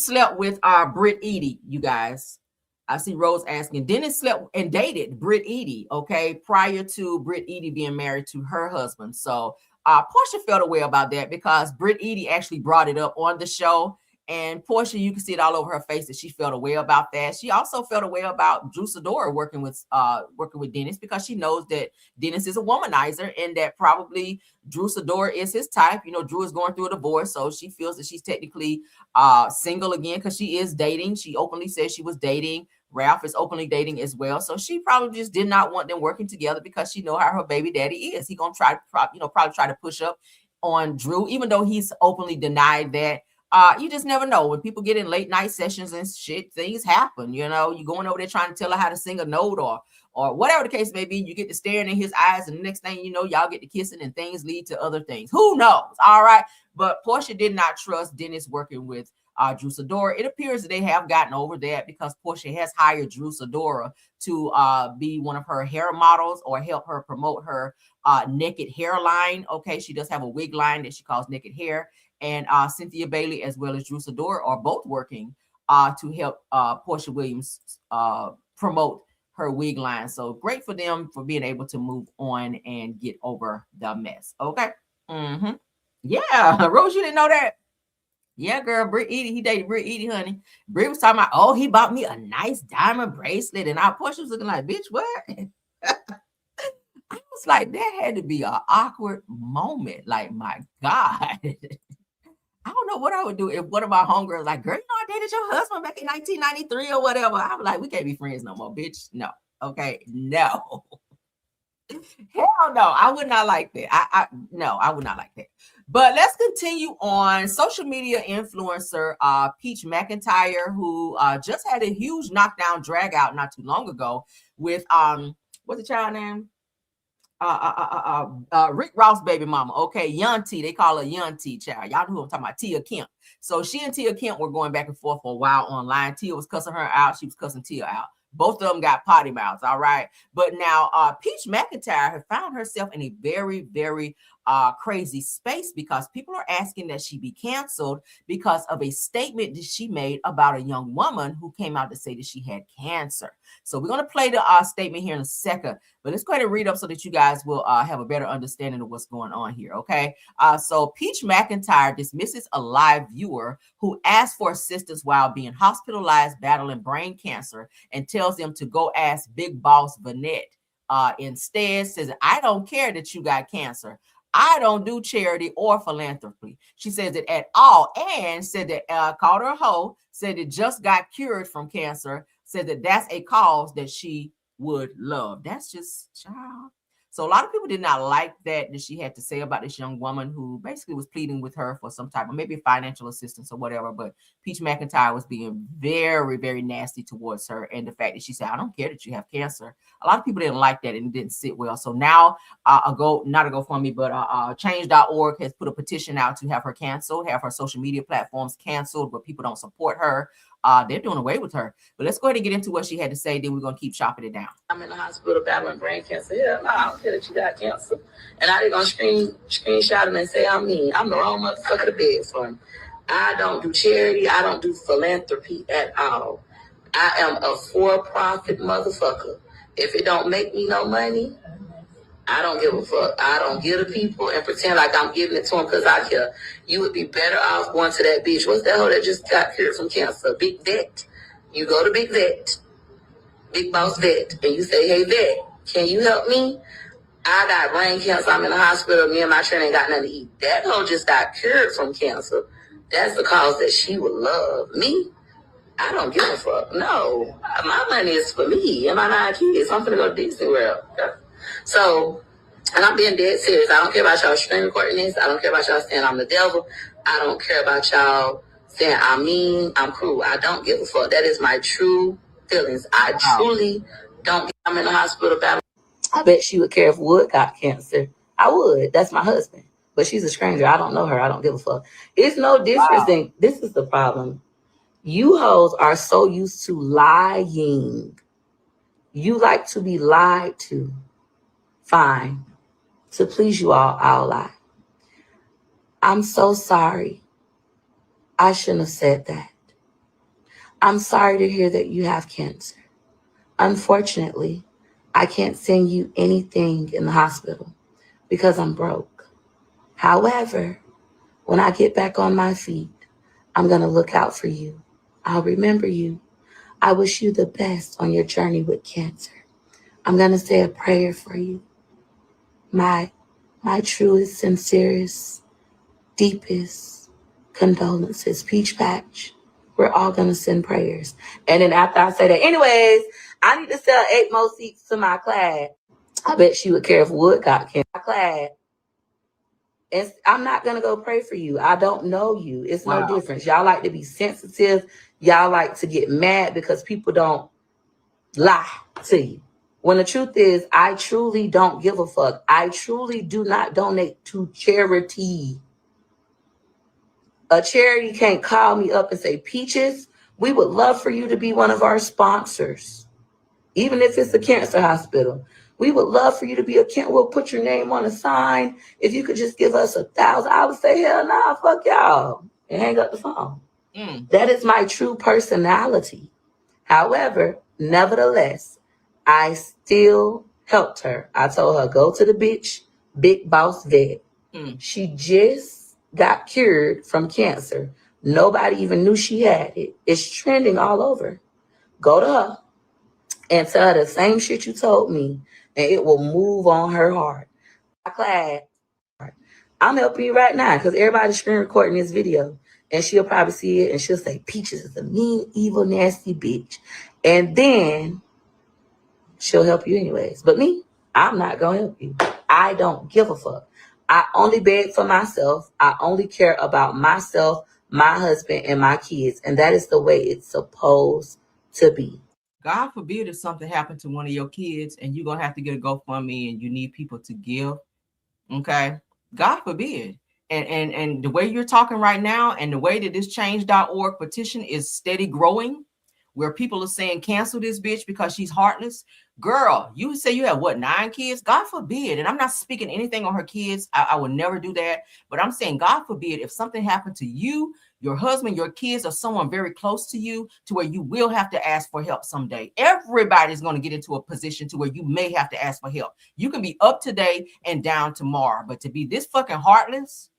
slept with Britt Eady, you guys. I see Rose asking, Dennis slept and dated Britt Eady, okay, prior to Britt Eady being married to her husband. So Porsha felt a way about that, because Britt Eady actually brought it up on the show. And Porsha, you can see it all over her face that she felt a way about that. She also felt a way about Drew Sidora working with Dennis, because she knows that Dennis is a womanizer, and that probably Drew Sidora is his type. Drew is going through a divorce, so she feels that she's technically single again, because she is dating. She openly says she was dating. Ralph is openly dating as well. So she probably just did not want them working together, because she know how her baby daddy is. He gonna probably try to push up on Drew, even though he's openly denied that. You just never know. When people get in late night sessions and shit, things happen. You're going over there trying to tell her how to sing a note, or whatever the case may be. You get to staring in his eyes, and the next thing you know, y'all get to kissing, and things lead to other things. Who knows? All right. But Porsha did not trust Dennis working with Drew Sidora. It appears that they have gotten over that because Porsha has hired Drew Sidora to be one of her hair models or help her promote her naked hair line. Okay, she does have a wig line that she calls Naked Hair. And Cynthia Bailey as well as Drew Sidora are both working to help Porsha Williams promote her wig line. So great for them for being able to move on and get over the mess. Okay. Yeah, Rose, you didn't know that? Yeah, girl, Britt Eady, he dated Britt Eady, honey. Britt was talking about, oh, he bought me a nice diamond bracelet. And our Porsha was looking like, bitch, what? I was like, that had to be an awkward moment. Like, my God. I don't know what I would do if one of my homegirls like, girl, you know, I dated your husband back in 1993 or whatever. I was like, we can't be friends no more, bitch. No. Okay. No. Hell no. I would not like that. No, I would not like that. But let's continue on. Social media influencer Peach Mcintyre, who just had a huge knockdown drag out not too long ago with what's the child name? Rick Ross baby mama. Okay, Young T. They call her Young T, child. Y'all know who I'm talking about, Tia Kemp. So she and Tia Kemp were going back and forth for a while online. Tia was cussing her out. She was cussing Tia out. Both of them got potty mouths, all right? But now Peach Mcintyre has found herself in a very, very crazy space because people are asking that she be canceled because of a statement that she made about a young woman who came out to say that she had cancer. So we're going to play the statement here in a second, but let's go ahead and read up so that you guys will have a better understanding of what's going on here, okay? So Peach Mcintyre dismisses a live viewer who asked for assistance while being hospitalized battling brain cancer and tells them to go ask Big Boss Vanette. Instead says, I don't care that you got cancer. I don't do charity or philanthropy. She says it at all, and said that called her a hoe, said it just got cured from cancer, said that that's a cause that she would love. That's just, child. So a lot of people did not like that she had to say about this young woman who basically was pleading with her for some type of maybe financial assistance or whatever. But Peach Mcintyre was being very, very nasty towards her. And the fact that she said, I don't care that you have cancer. A lot of people didn't like that and it didn't sit well. So now Change.org has put a petition out to have her canceled, have her social media platforms canceled where people don't support her. They're doing away with her. But let's go ahead and get into what she had to say. Then we're going to keep chopping it down. I'm in the hospital battling brain cancer. Yeah, no, I don't care that you got cancer. And I didn't screenshot him and say I'm mean. I'm the wrong motherfucker to beg for him. I don't do charity. I don't do philanthropy at all. I am a for-profit motherfucker. If it don't make me no money, I don't give a fuck. I don't give to people and pretend like I'm giving it to them because I care. You would be better off going to that bitch. What's that hoe that just got cured from cancer? Big Vet. You go to Big Vet, Big Boss Vet, and you say, hey, Vet, can you help me? I got brain cancer. I'm in the hospital. Me and my trainer ain't got nothing to eat. That hoe just got cured from cancer. That's the cause that she would love. Me? I don't give a fuck. No. My money is for me and my 9 kids. I'm gonna go to Disney World. So, and I'm being dead serious. I don't care about y'all stream recording this. I don't care about y'all saying I'm the devil. I don't care about y'all saying I'm mean, I'm cruel. I don't give a fuck. That is my true feelings. I truly don't. I'm in the hospital battling. I bet she would care if Wood got cancer. I would. That's my husband. But she's a stranger. I don't know her. I don't give a fuck. It's no difference than, this is the problem. You hoes are so used to lying. You like to be lied to. Fine. To please you all, I'll lie. I'm so sorry. I shouldn't have said that. I'm sorry to hear that you have cancer. Unfortunately, I can't send you anything in the hospital because I'm broke. However, when I get back on my feet, I'm going to look out for you. I'll remember you. I wish you the best on your journey with cancer. I'm going to say a prayer for you. My truest, sincerest, deepest condolences. Peach Patch. We're all going to send prayers. And then after I say that, anyways, I need to sell 8 more seats to my class. I bet she would care if Wood got cancer. My class. And I'm not going to go pray for you. I don't know you. It's no difference. Y'all like to be sensitive. Y'all like to get mad because people don't lie to you. When the truth is, I truly don't give a fuck. I truly do not donate to charity. A charity can't call me up and say, Peaches, we would love for you to be one of our sponsors. Even if it's a cancer hospital, we would love for you to be we'll put your name on a sign. If you could just give us $1,000, I would say, hell nah, fuck y'all, and hang up the phone. That is my true personality. However, nevertheless, I still helped her. I told her, go to the bitch, big boss vet. She just got cured from cancer. Nobody even knew she had it. It's trending all over. Go to her and tell her the same shit you told me, and it will move on her heart. I'm helping you right now because everybody's screen recording this video, and she'll probably see it, and she'll say, Peaches is a mean, evil, nasty bitch. And then she'll help you anyways. But me, I'm not going to help you. I don't give a fuck. I only beg for myself. I only care about myself, my husband, and my kids. And that is the way it's supposed to be. God forbid if something happened to one of your kids and you're going to have to get a GoFundMe and you need people to give. Okay. God forbid. And the way you're talking right now and the way that this change.org petition is steady growing, where people are saying cancel this bitch because she's heartless. Girl, you say you have what, 9 kids? God forbid. And I'm not speaking anything on her kids. I would never do that. But I'm saying, God forbid, if something happened to you, your husband, your kids, or someone very close to you, to where you will have to ask for help someday. Everybody's going to get into a position to where you may have to ask for help. You can be up today and down tomorrow, but to be this fucking heartless.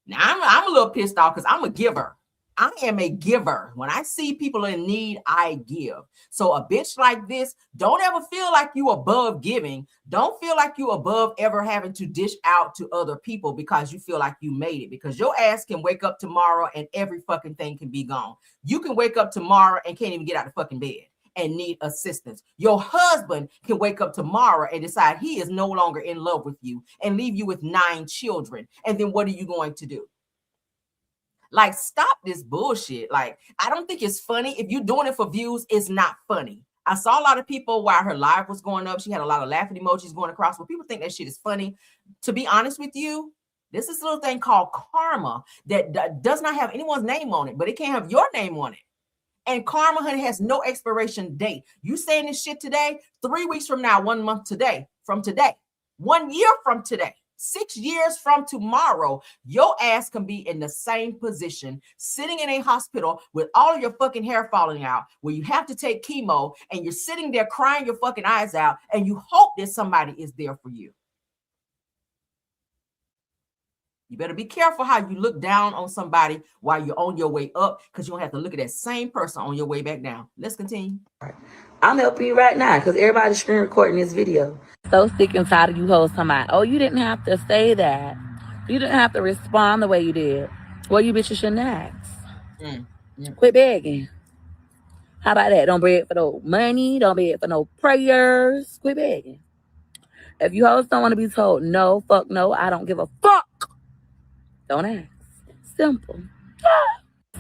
Now I'm a little pissed off because I'm a giver. I am a giver. When I see people in need, I give. So a bitch like this, don't ever feel like you above giving. Don't feel like you above ever having to dish out to other people because you feel like you made it. Because your ass can wake up tomorrow and every fucking thing can be gone. You can wake up tomorrow and can't even get out of the fucking bed and need assistance. Your husband can wake up tomorrow and decide he is no longer in love with you and leave you with 9 children. And then what are you going to do? Like, stop this bullshit. Like, I don't think it's funny. If you're doing it for views, it's not funny. I saw a lot of people while her live was going up. She had a lot of laughing emojis going across. But people think that shit is funny. To be honest with you, this is a little thing called karma that does not have anyone's name on it, but it can't have your name on it. And karma, honey, has no expiration date. You saying this shit today, 3 weeks from now, 1 month from today, 1 year from today, 6 years from tomorrow, your ass can be in the same position, sitting in a hospital with all of your fucking hair falling out, where you have to take chemo, and you're sitting there crying your fucking eyes out, and you hope that somebody is there for you. You better be careful how you look down on somebody while you're on your way up, because you don't have to look at that same person on your way back down. Let's continue. I'm helping you right now because everybody's screen recording this video. So sick and tired of you hoes talking about, oh, you didn't have to say that. You didn't have to respond the way you did. Well, you bitches shouldn't ask. Quit begging. How about that? Don't beg for no money. Don't beg for no prayers. Quit begging. If you hoes don't want to be told no, fuck no, I don't give a fuck, don't ask. Simple.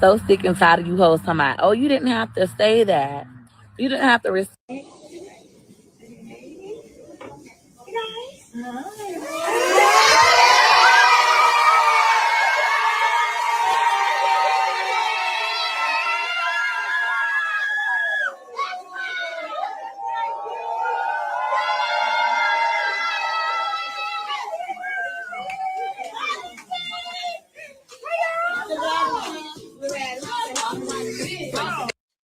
So sick and tired of you hoes talking about, oh, you didn't have to say that. You didn't have to respond.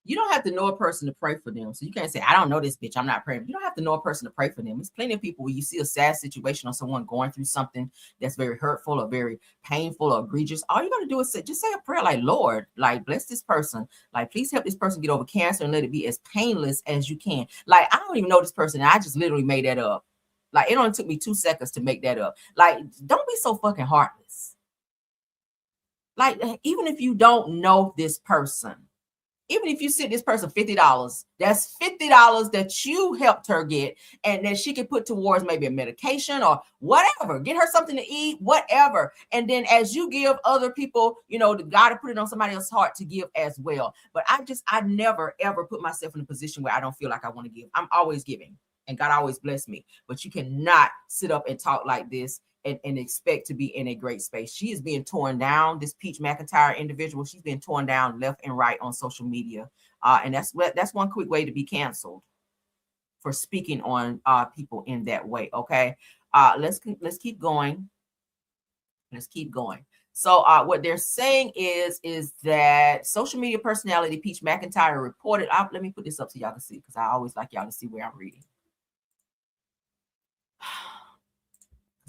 You don't have to know a person to pray for them. So you can't say, I don't know this bitch, I'm not praying. You don't have to know a person to pray for them. There's plenty of people where you see a sad situation or someone going through something that's very hurtful or very painful or egregious. All you got to do is just say a prayer like, Lord, like, bless this person. Like, please help this person get over cancer and let it be as painless as you can. Like, I don't even know this person. I just literally made that up. Like, it only took me 2 seconds to make that up. Like, don't be so fucking heartless. Like, even if you don't know this person, even if you send this person $50, that's $50 that you helped her get and that she can put towards maybe a medication or whatever. Get her something to eat, whatever. And then as you give other people, you know, the God to put it on somebody else's heart to give as well. But I never, ever put myself in a position where I don't feel like I want to give. I'm always giving and God always bless me. But you cannot sit up and talk like this and expect to be in a great space. She is being torn down. This Peach McIntyre individual, she's been torn down left and right on social media. And that's one quick way to be canceled, for speaking on people in that way. Okay. Let's keep going. Let's keep going. So what they're saying is that social media personality Peach McIntyre reported. Let me put this up so y'all can see, because I always like y'all to see where I'm reading.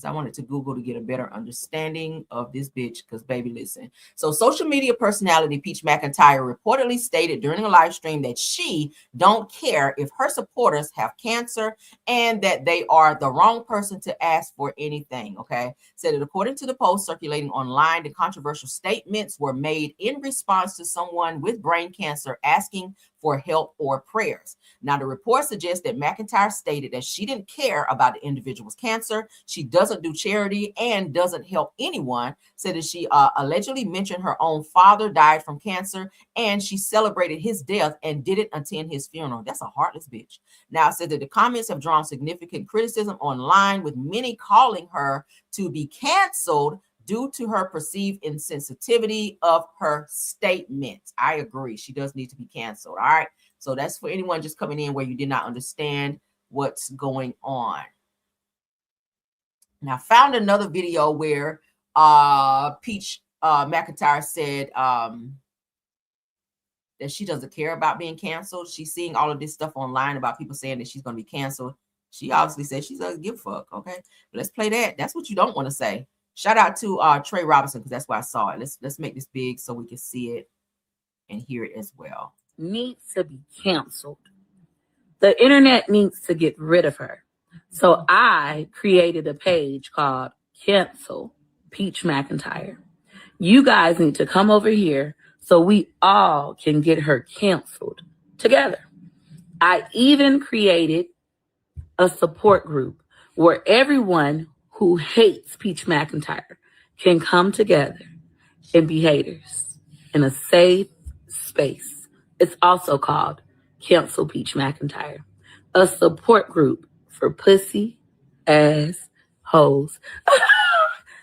I wanted to Google to get a better understanding of this bitch, because baby, listen. So social media personality Peach McIntyre reportedly stated during a live stream that she don't care if her supporters have cancer and that they are the wrong person to ask for anything. Okay. Said that according to the post circulating online, the controversial statements were made in response to someone with brain cancer asking for help or prayers. Now, the report suggests that McIntyre stated that she didn't care about the individual's cancer. She doesn't do charity and doesn't help anyone. Said that she allegedly mentioned her own father died from cancer, and she celebrated his death and didn't attend his funeral. That's a heartless bitch. Now, said that the comments have drawn significant criticism online, with many calling her to be canceled due to her perceived insensitivity of her statements. I agree. She does need to be canceled. All right. So that's for anyone just coming in where you did not understand what's going on. Now, I found another video where Peach McIntyre said that she doesn't care about being canceled. She's seeing all of this stuff online about people saying that she's going to be canceled. She obviously said she doesn't give a fuck. Okay. But let's play that. That's what you don't want to say. Shout out to Trey Robinson, because that's where I saw it. Let's make this big so we can see it and hear it as well. Needs to be canceled. The internet needs to get rid of her. So I created a page called Cancel Peach McIntyre. You guys need to come over here so we all can get her canceled together. I even created a support group where everyone who hates Peach McIntyre can come together and be haters in a safe space. It's also called Cancel Peach McIntyre, a support group for pussy ass hoes.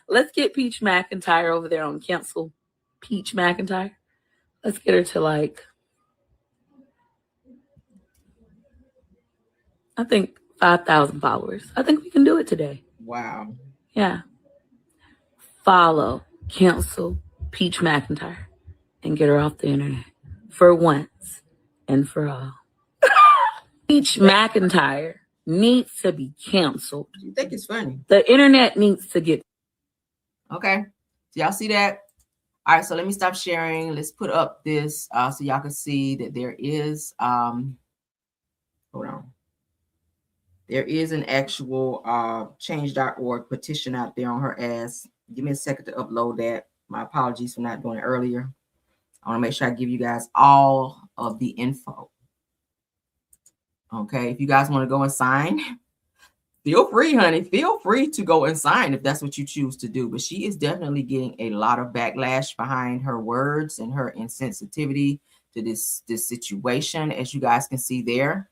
Let's get Peach McIntyre over there on Cancel Peach McIntyre. Let's get her to I think 5,000 followers. I think we can do it today. Wow. Yeah. Follow Cancel Peach McIntyre and get her off the internet for once and for all. Peach McIntyre needs to be canceled. You think it's funny? The internet needs to get. Okay. So y'all see that? All right. So let me stop sharing. Let's put up this so y'all can see that there is hold on. There is an actual change.org petition out there on her ass. Give me a second to upload that. My apologies for not doing it earlier. I want to make sure I give you guys all of the info. Okay, if you guys want to go and sign, feel free, honey. Feel free to go and sign if that's what you choose to do. But she is definitely getting a lot of backlash behind her words and her insensitivity to this situation, as you guys can see there.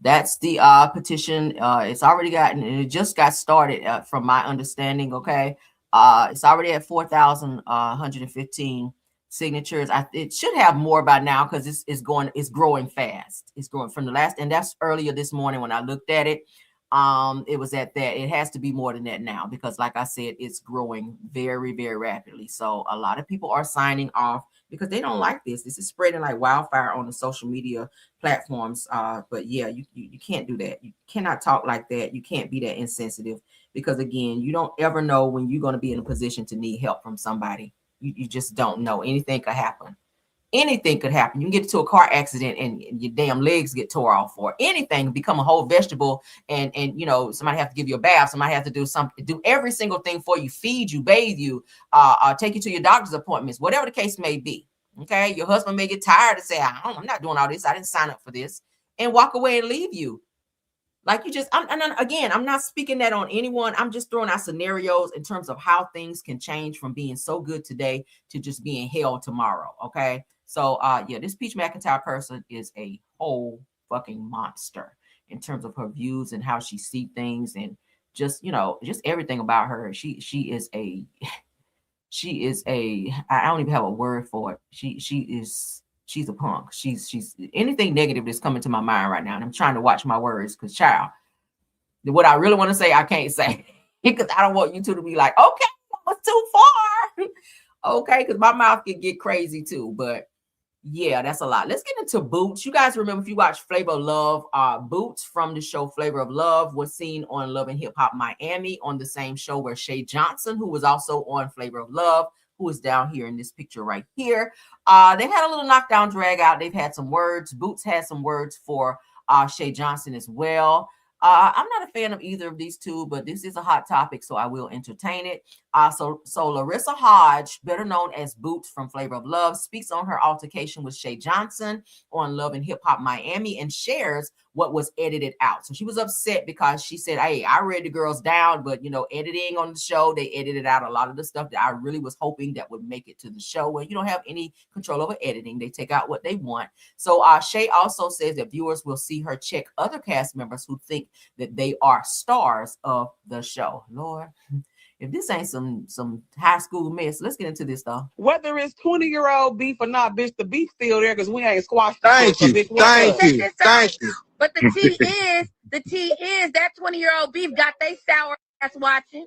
That's the petition. It's already gotten, and it just got started from my understanding. Okay. It's already at 4,115 signatures. It should have more by now, because it's growing fast. It's growing from the last, and that's earlier this morning when I looked at it. It was at that. It has to be more than that now, because like I said, it's growing very, very rapidly. So a lot of people are signing off because they don't like this. This is spreading like wildfire on the social media platforms. But yeah, you can't do that. You cannot talk like that. You can't be that insensitive, because again, you don't ever know when you're going to be in a position to need help from somebody. You just don't know. Anything could happen. Anything could happen. You can get into a car accident and your damn legs get tore off, or anything, become a whole vegetable, and somebody have to give you a bath, somebody have to do something, do every single thing for you, feed you, bathe you, take you to your doctor's appointments, whatever the case may be. Okay, your husband may get tired and say, I'm not doing all this, I didn't sign up for this, and walk away and leave you. Like, I'm not speaking that on anyone. I'm just throwing out scenarios in terms of how things can change from being so good today to just being hell tomorrow. Okay. So, this Peach McIntyre person is a whole fucking monster in terms of her views and how she sees things. And just everything about her. She is a I don't even have a word for it. She's a punk. She's anything negative that's coming to my mind right now. And I'm trying to watch my words because child, what I really want to say, I can't say because I don't want you two to be like, okay, that was too far. Okay, because my mouth can get crazy too. But yeah, that's a lot. Let's get into Boots. You guys remember if you watch Flavor of Love, Boots from the show Flavor of Love was seen on Love and Hip Hop Miami on the same show where Shay Johnson, who was also on Flavor of Love, who is down here in this picture right here. They had a little knockdown drag out. They've had some words. Boots had some words for Shay Johnson as well. I'm not a fan of either of these two, but this is a hot topic, so I will entertain it. So Larissa Hodge, better known as Boots from Flavor of Love, speaks on her altercation with Shay Johnson on Love and Hip Hop Miami and shares what was edited out. So she was upset because she said, hey, I read the girls down, but editing on the show, they edited out a lot of the stuff that I really was hoping that would make it to the show where you don't have any control over editing. They take out what they want. So Shay also says that viewers will see her check other cast members who think that they are stars of the show. Lord, if this ain't some high school mess, let's get into this though. Whether it's 20-year-old beef or not, bitch, the beef still there because we ain't squashed. Thank you. But the tea is that 20-year-old beef got they sour ass watching.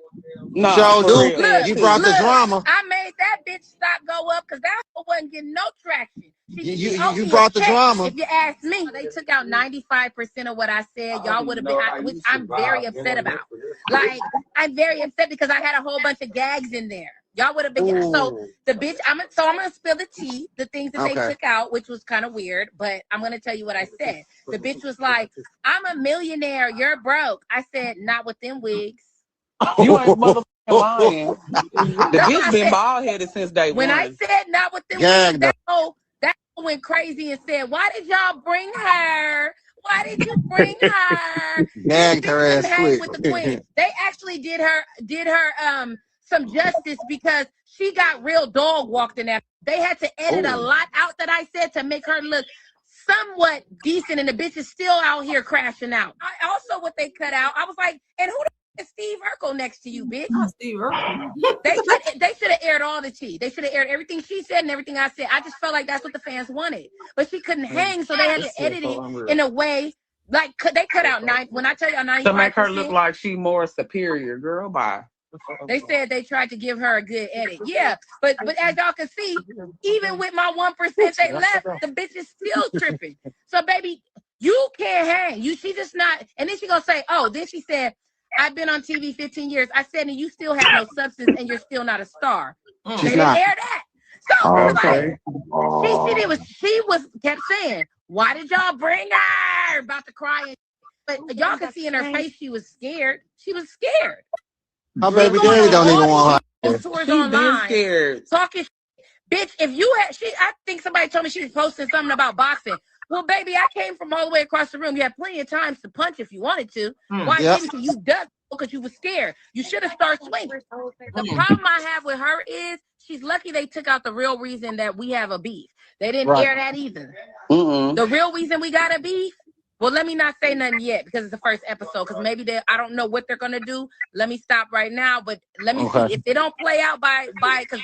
No, so dude, look, you brought the drama. I made that bitch stock go up because that wasn't getting no traction. You brought the drama. If you ask me, they took out 95% of what I said. Y'all would have been, which I'm very upset about. Like, I'm very upset because I had a whole bunch of gags in there. Y'all would have been. So the bitch, I'm gonna spill the tea, the things that they took out, which was kind of weird, but I'm gonna tell you what I said. The bitch was like, I'm a millionaire, you're broke. I said, not with them wigs. You ain't motherfucking lying. The bitch been bald headed since day one. When I said not with them wigs, that whole went crazy and said, why did y'all bring her? Why did you bring her? Gagged her ass quick. With the queen. They actually did her some justice because she got real dog walked in there. They had to edit a lot out that I said to make her look somewhat decent, and the bitch is still out here crashing out. Also, what they cut out, I was like, and who the is Steve Urkel next to you, bitch? Oh, Steve Urkel. They should have aired all the tea. They should have aired everything she said and everything I said. I just felt like that's what the fans wanted. But she couldn't hang, so they had to edit it in a way. Like, they cut out 9. When I tell y'all 95%. To make her look like she more superior, girl, bye. They said they tried to give her a good edit. Yeah, but as y'all can see, even with my 1% they left, the bitch is still tripping. So, baby, you can't hang. She just not. And then she gonna say, then she said, I've been on TV 15 years. I said, and you still have no substance and you're still not a star. They didn't air that. So she kept saying, why did y'all bring her? About to cry. But y'all can see in her face she was scared. She was scared. My baby daddy don't even want her. Tours online, scared. talking bitch. If you had, I think somebody told me she was posting something about boxing. Well, baby, I came from all the way across the room. You had plenty of times to punch if you wanted to. Why didn't you? You ducked because you were scared. You should have started swinging. The problem I have with her is she's lucky they took out the real reason that we have a beef. They didn't air that either. The real reason we got a beef. Well, let me not say nothing yet because it's the first episode. Because maybe I don't know what they're gonna do. Let me stop right now. But let me see if they don't play out by because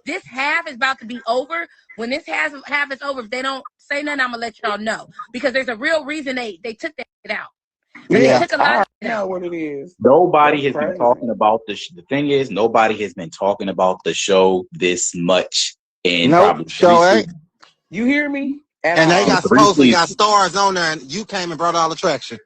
this half is about to be over. When this half is over, if they don't say nothing, I'm gonna let y'all know because there's a real reason they took that out. They took a lot of I know what it is. Nobody has been talking about the thing is nobody has been talking about the show this much in probably show ain't. You hear me? And they got supposedly got stars on there, and you came and brought all the traction.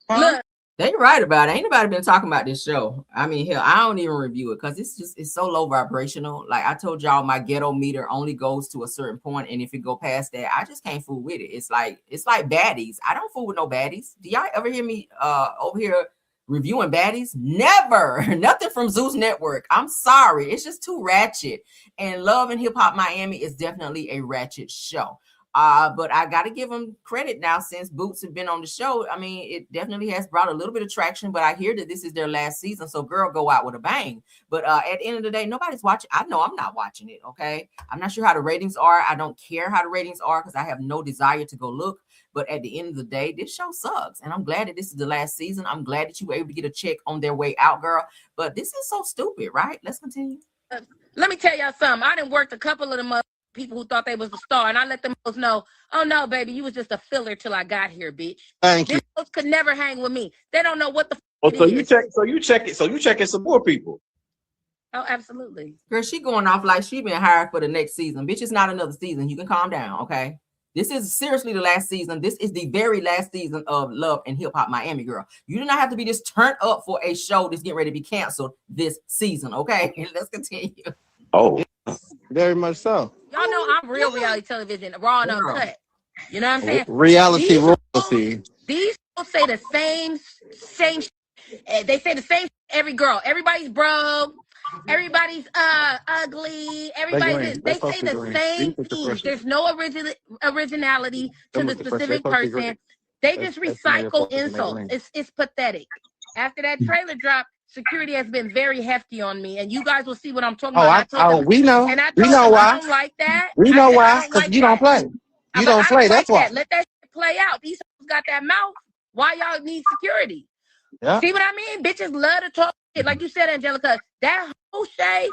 Look, they right about it. Ain't nobody been talking about this show. I mean, hell, I don't even review it because it's so low vibrational. Like I told y'all, my ghetto meter only goes to a certain point, and if it go past that, I just can't fool with it. It's like baddies. I don't fool with no baddies. Do y'all ever hear me over here reviewing baddies? Never. Nothing from Zeus Network. I'm sorry. It's just too ratchet. And Love and Hip Hop Miami is definitely a ratchet show. But I got to give him credit now since Boots have been on the show. I mean, it definitely has brought a little bit of traction, but I hear that this is their last season. So girl, go out with a bang. But at the end of the day, nobody's watching. I know I'm not watching it. Okay. I'm not sure how the ratings are. I don't care how the ratings are because I have no desire to go look. But at the end of the day, this show sucks. And I'm glad that this is the last season. I'm glad that you were able to get a check on their way out, girl. But this is so stupid, right? Let's continue. Let me tell y'all something. I done worked a couple of them people who thought they was the star, and I let them know, oh no, baby, you was just a filler till I got here, bitch. Thank you. This could never hang with me. They don't know what the So you checking some more people. Oh, absolutely. Girl, she going off like she been hired for the next season. Bitch, it's not another season. You can calm down, okay? This is seriously the last season. This is the very last season of Love and Hip Hop Miami, girl. You do not have to be this turned up for a show that's getting ready to be canceled this season, okay? Let's continue. Oh, very much so. Y'all know I'm real reality television, raw and uncut. You know what I'm saying? Reality royalty. These people say the same. They say the same. Every girl, everybody's broke. Everybody's ugly. Everybody's they say the same things. There's no originality to the specific person. They just recycle insults. It's pathetic. After that trailer drop, security has been very hefty on me, and you guys will see what I'm talking about. We know. And We know why. I don't like that. We know why, because you don't play. You don't play. That's why. Let that shit play out. These got that mouth. Why y'all need security? Yeah. See what I mean? Bitches love to talk shit. Like you said, Angelica, that whole Shay,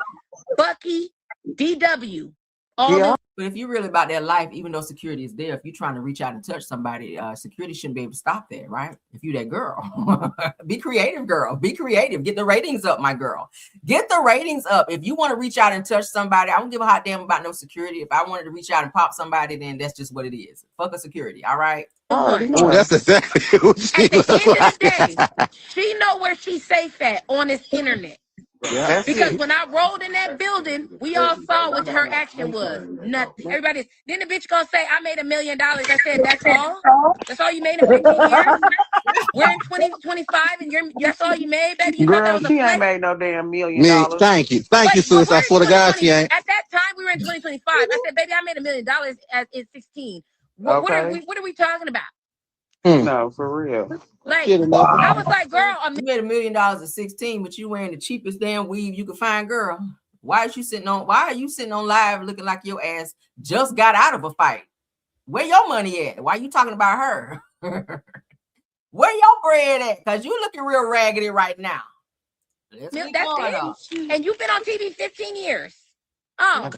Bucky, DW. But if you're really about that life, even though security is there, if you're trying to reach out and touch somebody, security shouldn't be able to stop that, right? If you're that girl. Be creative, girl. Be creative. Get the ratings up, my girl. Get the ratings up. If you want to reach out and touch somebody, I don't give a hot damn about no security. If I wanted to reach out and pop somebody, then that's just what it is. Fuck a security, all right? Oh, that's exactly what she at the end of the day, she know where she's safe at on this internet. Yeah. Because when I rolled in that building, we all saw what her action was. Nothing. Everybody. Then the bitch gonna say, I made $1 million. I said, that's all? That's all you made in 15 years? We're in 2025 and that's all you made, baby? You Girl, she ain't made no damn $1 million. Thank you, sis. I swear to God, she ain't. At that time, we were in 2025. I said, baby, I made $1 million at 16. What are we talking about? No, for real. Like, I was like, girl, you made $1 million at 16, but you wearing the cheapest damn weave you could find, girl. Why are you sitting on live looking like your ass just got out of a fight? Where your money at? Why are you talking about her? Where your bread at? Because you looking real raggedy right now. That's it. And you've been on TV 15 years. Oh,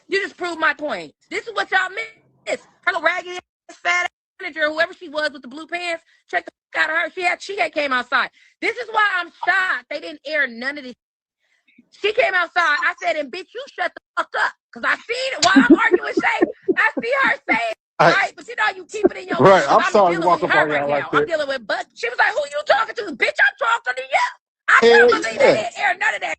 you just proved my point. This is what y'all miss. Her little raggedy ass, fat manager, whoever she was with the blue pants, check the fuck out of her. She had came outside. This is why I'm shocked they didn't air none of this. She came outside. I said, and bitch, you shut the fuck up. Because I seen it while I'm arguing with Shay. I see her saying, right, but you know, you keep it in your right. I'm sorry dealing you walk with up her on right like now. I'm dealing with Buck. She was like, who you talking to? Bitch, I'm talking to you. I can't believe they didn't air none of that.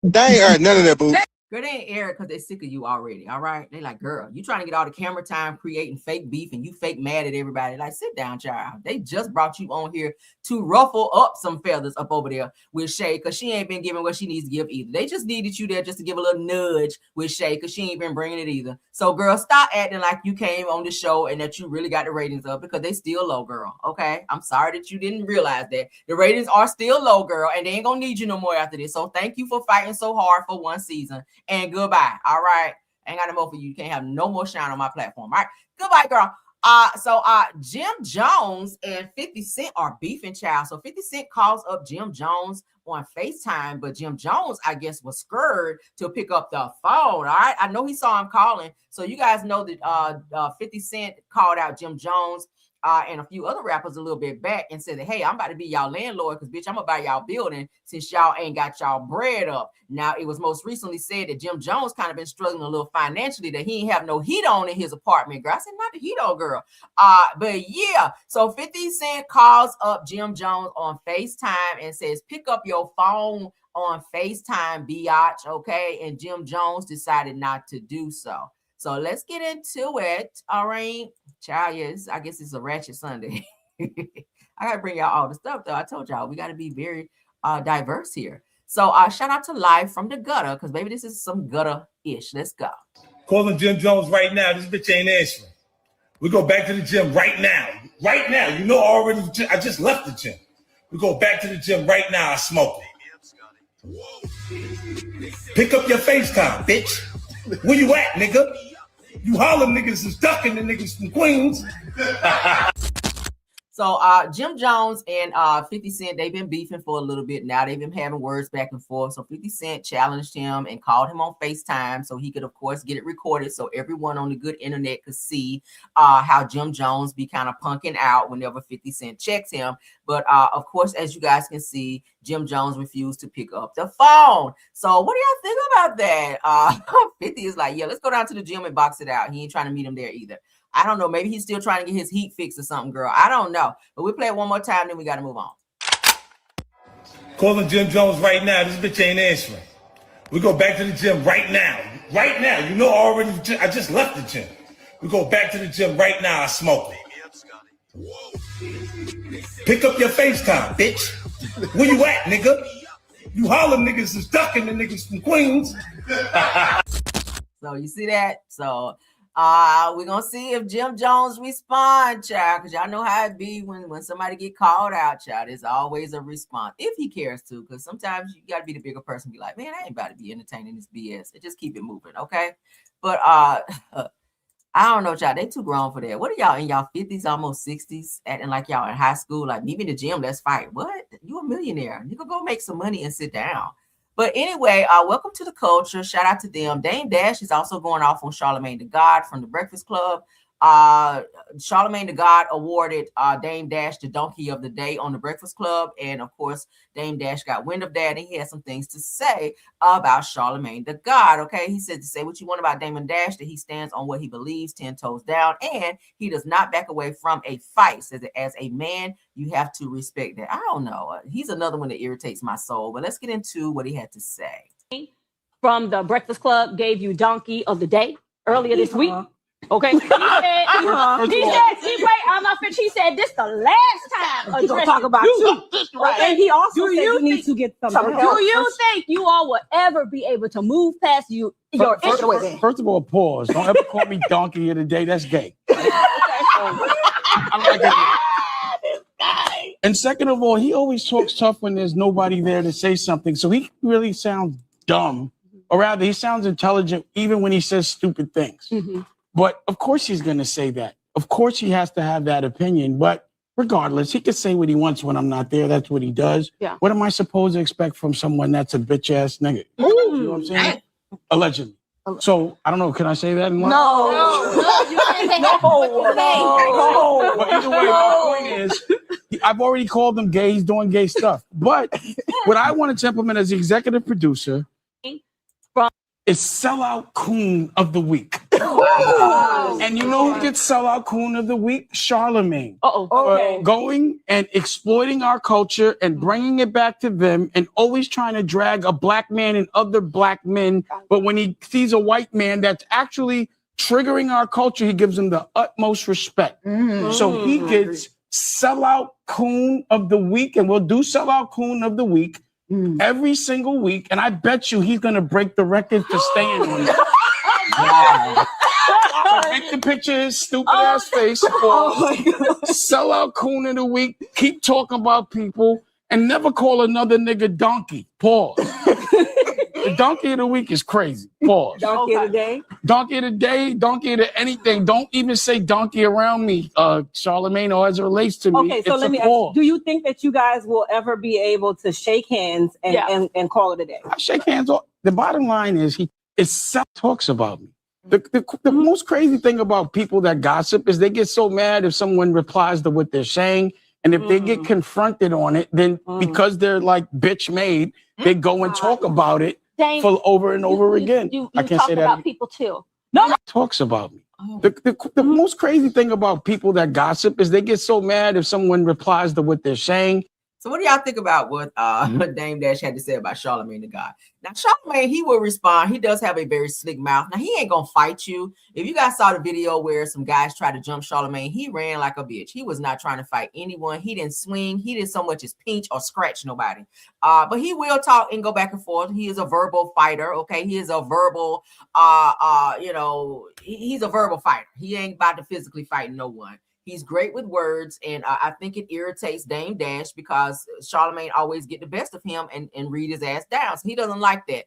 They ain't heard none of that, boo. Girl, they ain't air because they're sick of you already. All right. They like, girl, you trying to get all the camera time creating fake beef and you fake mad at everybody. Like, sit down, child. They just brought you on here to ruffle up some feathers up over there with Shay because she ain't been giving what she needs to give either. They just needed you there just to give a little nudge with Shay because she ain't been bringing it either. So, girl, stop acting like you came on the show and that you really got the ratings up because they still low, girl. Okay. I'm sorry that you didn't realize that. The ratings are still low, girl, and they ain't gonna need you no more after this. So thank you for fighting so hard for one season. And goodbye. All right. Ain't got no more for you. You can't have no more shine on my platform. All right. Goodbye, girl. So Jim Jones and 50 Cent are beefing, child. So 50 Cent calls up Jim Jones on FaceTime, but Jim Jones, I guess, was scared to pick up the phone. All right. I know he saw him calling. So you guys know that 50 Cent called out Jim Jones and a few other rappers a little bit back and said that, hey, I'm about to be y'all landlord because, bitch, I'm going to buy y'all building since y'all ain't got y'all bread up. Now, it was most recently said that Jim Jones kind of been struggling a little financially, that he ain't have no heat on in his apartment, girl. I said, not the heat on, girl. But yeah, so 50 Cent calls up Jim Jones on FaceTime and says, pick up your phone on FaceTime, biatch, okay? And Jim Jones decided not to do so. So let's get into it. All right. Child, yes, I guess it's a ratchet Sunday. I got to bring y'all all the stuff, though. I told y'all we got to be very diverse here. So shout out to Live from the Gutter, because maybe this is some gutter-ish. Let's go. Calling Jim Jones right now. This bitch ain't answering. We go back to the gym right now. Right now. You know already, I just left the gym. We go back to the gym right now. I smoke it. Pick up your FaceTime, bitch. Where you at, nigga? You Harlem niggas is ducking the niggas from Queens. So Jim Jones and 50 Cent, they've been beefing for a little bit now. They've been having words back and forth. So 50 Cent challenged him and called him on FaceTime so he could, of course, get it recorded so everyone on the good internet could see how Jim Jones be kind of punking out whenever 50 Cent checks him. But of course, as you guys can see, Jim Jones refused to pick up the phone. So what do y'all think about that? 50 is like, yeah, let's go down to the gym and box it out. He ain't trying to meet him there either. I don't know. Maybe he's still trying to get his heat fixed or something, girl. I don't know. But we play it one more time, then we got to move on. Calling Jim Jones right now. This bitch ain't answering. We go back to the gym right now. Right now. You know already, I just left the gym. We go back to the gym right now. I smoke it. Pick up your FaceTime, bitch. Where you at, nigga? You Harlem niggas is ducking the niggas from Queens. So you see that? So we're gonna see if Jim Jones respond, child, because y'all know how it be when somebody get called out, child. There's always a response if he cares to, because sometimes you gotta be the bigger person, be like, man, I ain't about to be entertaining this BS. And just keep it moving, okay? But I don't know, child. They too grown for that. What are y'all in y'all 50s, almost 60s, acting like y'all in high school? Like, meet me in the gym, let's fight. What? You a millionaire? You can go make some money and sit down. But anyway, welcome to the culture. Shout out to them. Dame Dash is also going off on Charlamagne the God from the Breakfast Club. Charlamagne the God awarded Dame Dash the Donkey of the Day on the Breakfast Club. And of course, Dame Dash got wind of that and he had some things to say about Charlamagne the God. Okay, he said to say what you want about Damon Dash, that he stands on what he believes 10 toes down, and he does not back away from a fight. Says that as a man, you have to respect that. I don't know. He's another one that irritates my soul, but let's get into what he had to say. From the Breakfast Club gave you Donkey of the Day earlier this week. Okay. He said, I'm not finished. He said, this the last time He's gonna talk about you. And he also said you need to get some help. Do you think you all will ever be able to move past your issue? First of all, pause. Don't ever call me Donkey of the Day. That's gay. I like it. And second of all, he always talks tough when there's nobody there to say something. So he really sounds dumb. Or rather, he sounds intelligent even when he says stupid things. Mm-hmm. But of course he's going to say that. Of course he has to have that opinion. But regardless, he can say what he wants when I'm not there. That's what he does. Yeah. What am I supposed to expect from someone that's a bitch-ass nigga? You know what I'm saying? Allegedly. So, I don't know. Can I say that? No. You can't say that. No. But either way, my point is, I've already called him gay. He's doing gay stuff. But what I want to implement as the executive producer is sellout coon of the week. And you know who gets sellout coon of the week? Charlamagne. Okay. Going and exploiting our culture and bringing it back to them and always trying to drag a black man and other black men. But when he sees a white man that's actually triggering our culture, he gives him the utmost respect. Mm-hmm. So he gets sellout coon of the week, and we'll do sellout coon of the week every single week, and I bet you he's gonna break the record for staying on it. Make the picture of his stupid ass face. Sell out coon of the week. Keep talking about people and never call another nigga donkey. Pause. The donkey of the week is crazy. Pause. Donkey of the day. Donkey of the day. Donkey of the anything. Don't even say donkey around me, Charlamagne, or as it relates to me. Okay, so let me ask you, do you think that you guys will ever be able to shake hands and call it a day? I shake hands. The bottom line is he talks about me. The most crazy thing about people that gossip is they get so mad if someone replies to what they're saying. And if they get confronted on it, then because they're like bitch made, they go and talk about it for over and over again. I can't say that about people too. No, talks about me. The most crazy thing about people that gossip is they get so mad if someone replies to what they're saying. So what do y'all think about what Dame Dash had to say about Charlamagne the God? Now, Charlamagne, he will respond. He does have a very slick mouth. Now, he ain't going to fight you. If you guys saw the video where some guys tried to jump Charlamagne, he ran like a bitch. He was not trying to fight anyone. He didn't swing. He didn't so much as pinch or scratch nobody. But he will talk and go back and forth. He is a verbal fighter, okay? He is a verbal, he's a verbal fighter. He ain't about to physically fight no one. He's great with words, and I think it irritates Dame Dash because Charlamagne always get the best of him and read his ass down. So he doesn't like that.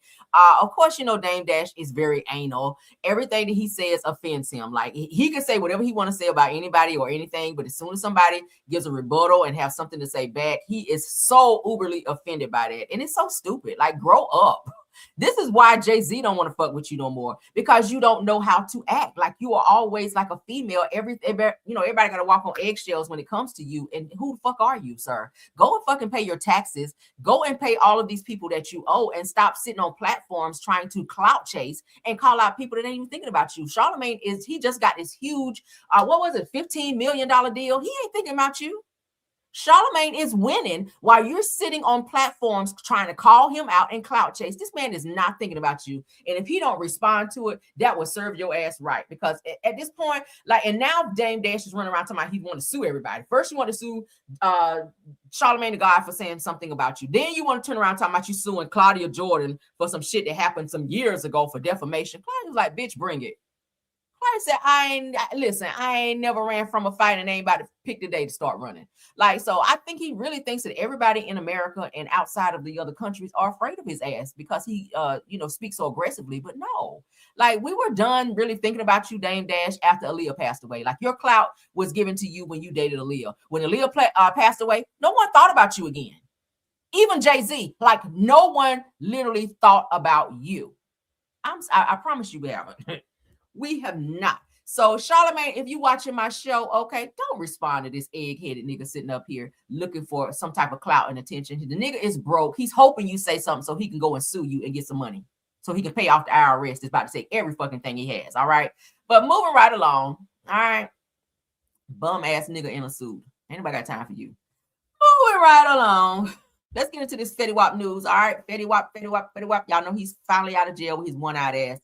Of course, Dame Dash is very anal. Everything that he says offends him. Like he can say whatever he want to say about anybody or anything, but as soon as somebody gives a rebuttal and have something to say back, he is so uberly offended by that. And it's so stupid. Like, grow up. This is why Jay-Z don't want to fuck with you no more, because you don't know how to act. Like, you are always like a female. Everybody got to walk on eggshells when it comes to you. And who the fuck are you, sir? Go and fucking pay your taxes. Go and pay all of these people that you owe, and stop sitting on platforms trying to clout chase and call out people that ain't even thinking about you. Charlamagne he just got this huge, $15 million deal. He ain't thinking about you. Charlamagne is winning while you're sitting on platforms trying to call him out and clout chase. This man is not thinking about you. And if he don't respond to it, that will serve your ass right. Because at this point, and now Dame Dash is running around talking about he want to sue everybody. First, you want to sue Charlamagne the God for saying something about you. Then you want to turn around talking about you suing Claudia Jordan for some shit that happened some years ago for defamation. Claudia's like, bitch, bring it. Claudia said, I ain't never ran from a fight and ain't about to pick the day to start running. So I think he really thinks that everybody in America and outside of the other countries are afraid of his ass because he, speaks so aggressively. But no, we were done really thinking about you, Dame Dash, after Aaliyah passed away. Your clout was given to you when you dated Aaliyah. When Aaliyah passed away, no one thought about you again. Even Jay-Z, no one literally thought about you. I promise you we haven't. We have not. So Charlamagne, if you watching my show, okay, don't respond to this egg-headed nigga sitting up here looking for some type of clout and attention. The nigga is broke. He's hoping you say something so he can go and sue you and get some money, so he can pay off the IRS. That's about to say every fucking thing he has. All right. But moving right along. All right. Bum ass nigga in a suit. Ain't nobody got time for you. Moving right along. Let's get into this Fetty Wap news. All right. Fetty Wap. Y'all know he's finally out of jail with his one-eyed ass.